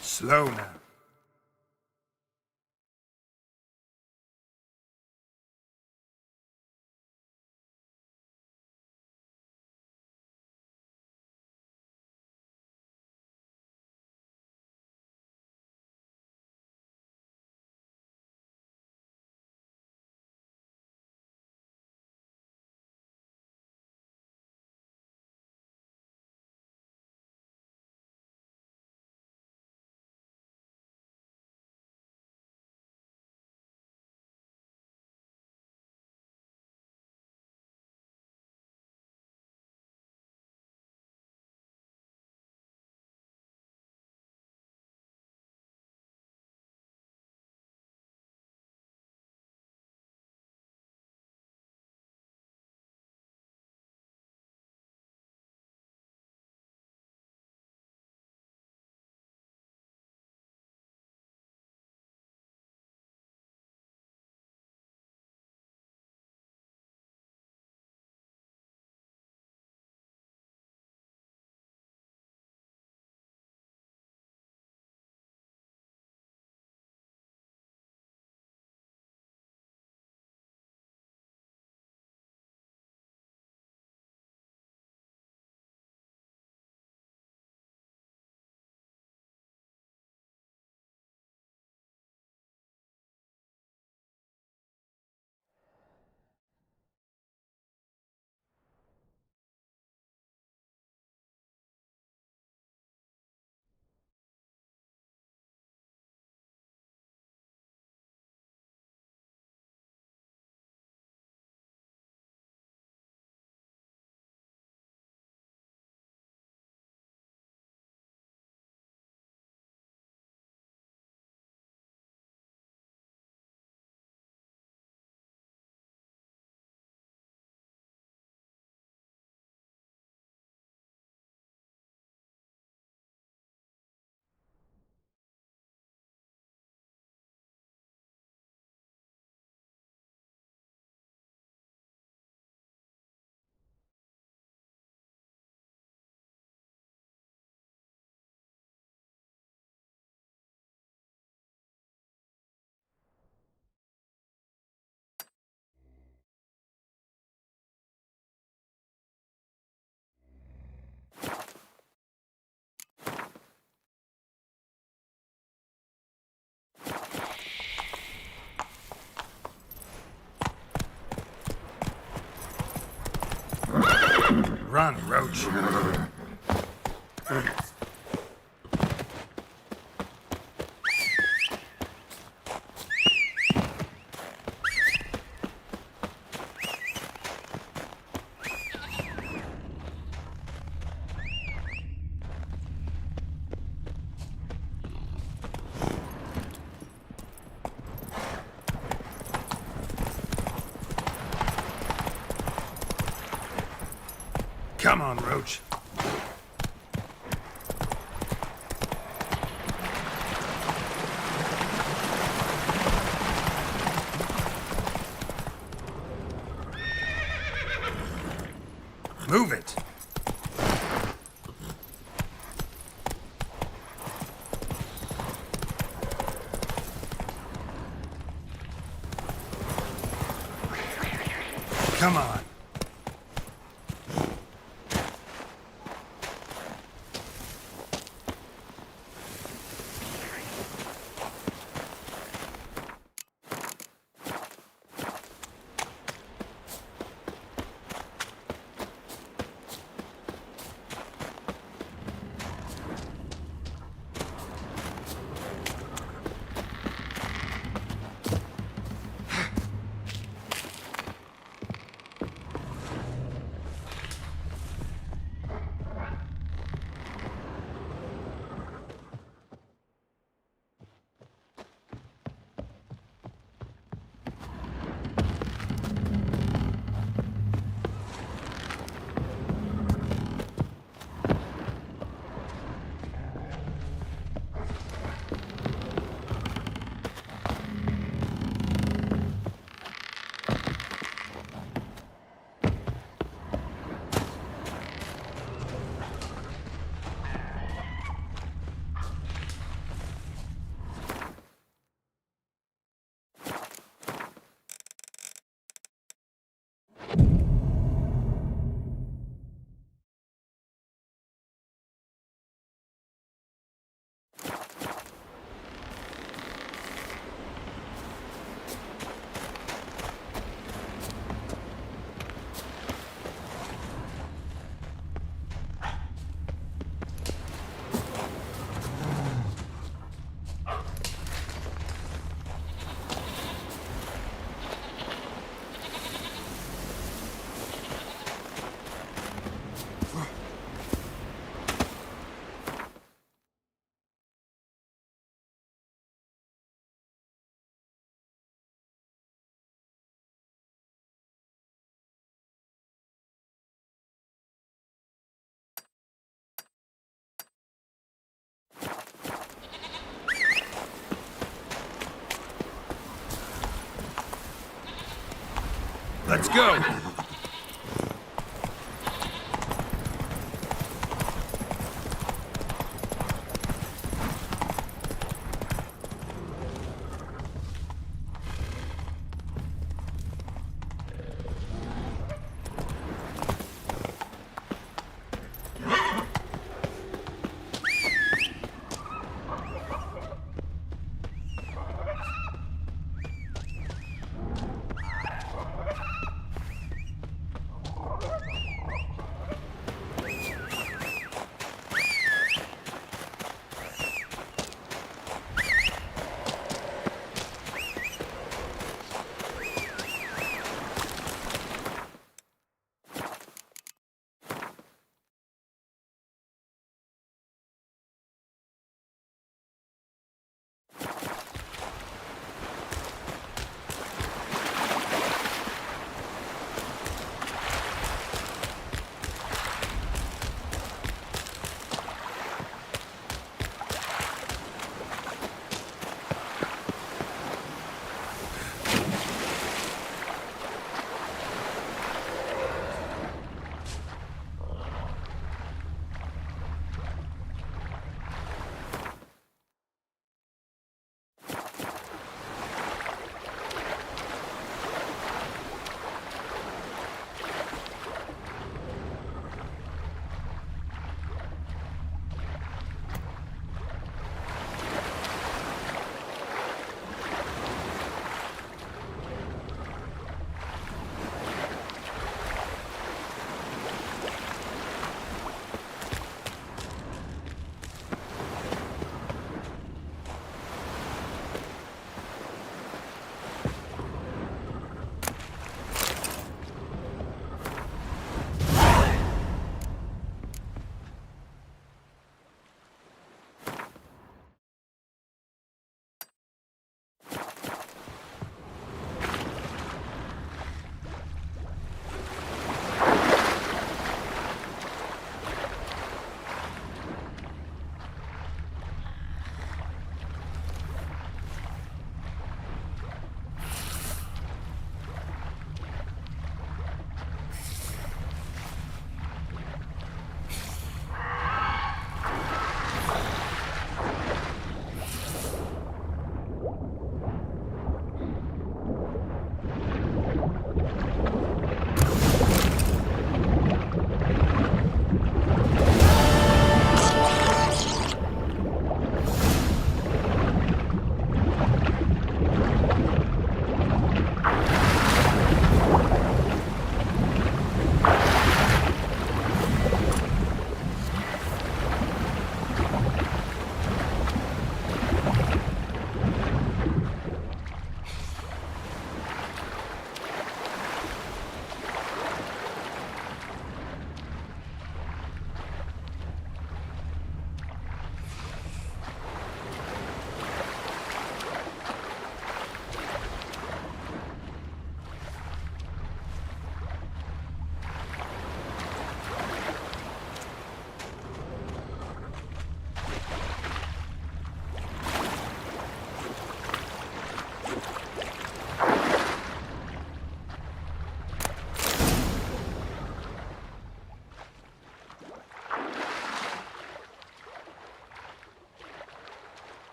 Slow now. Run, Roach. Come on, Roach. Move it. Come on. Let's go!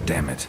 damn it.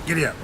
Giddy up.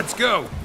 Let's go.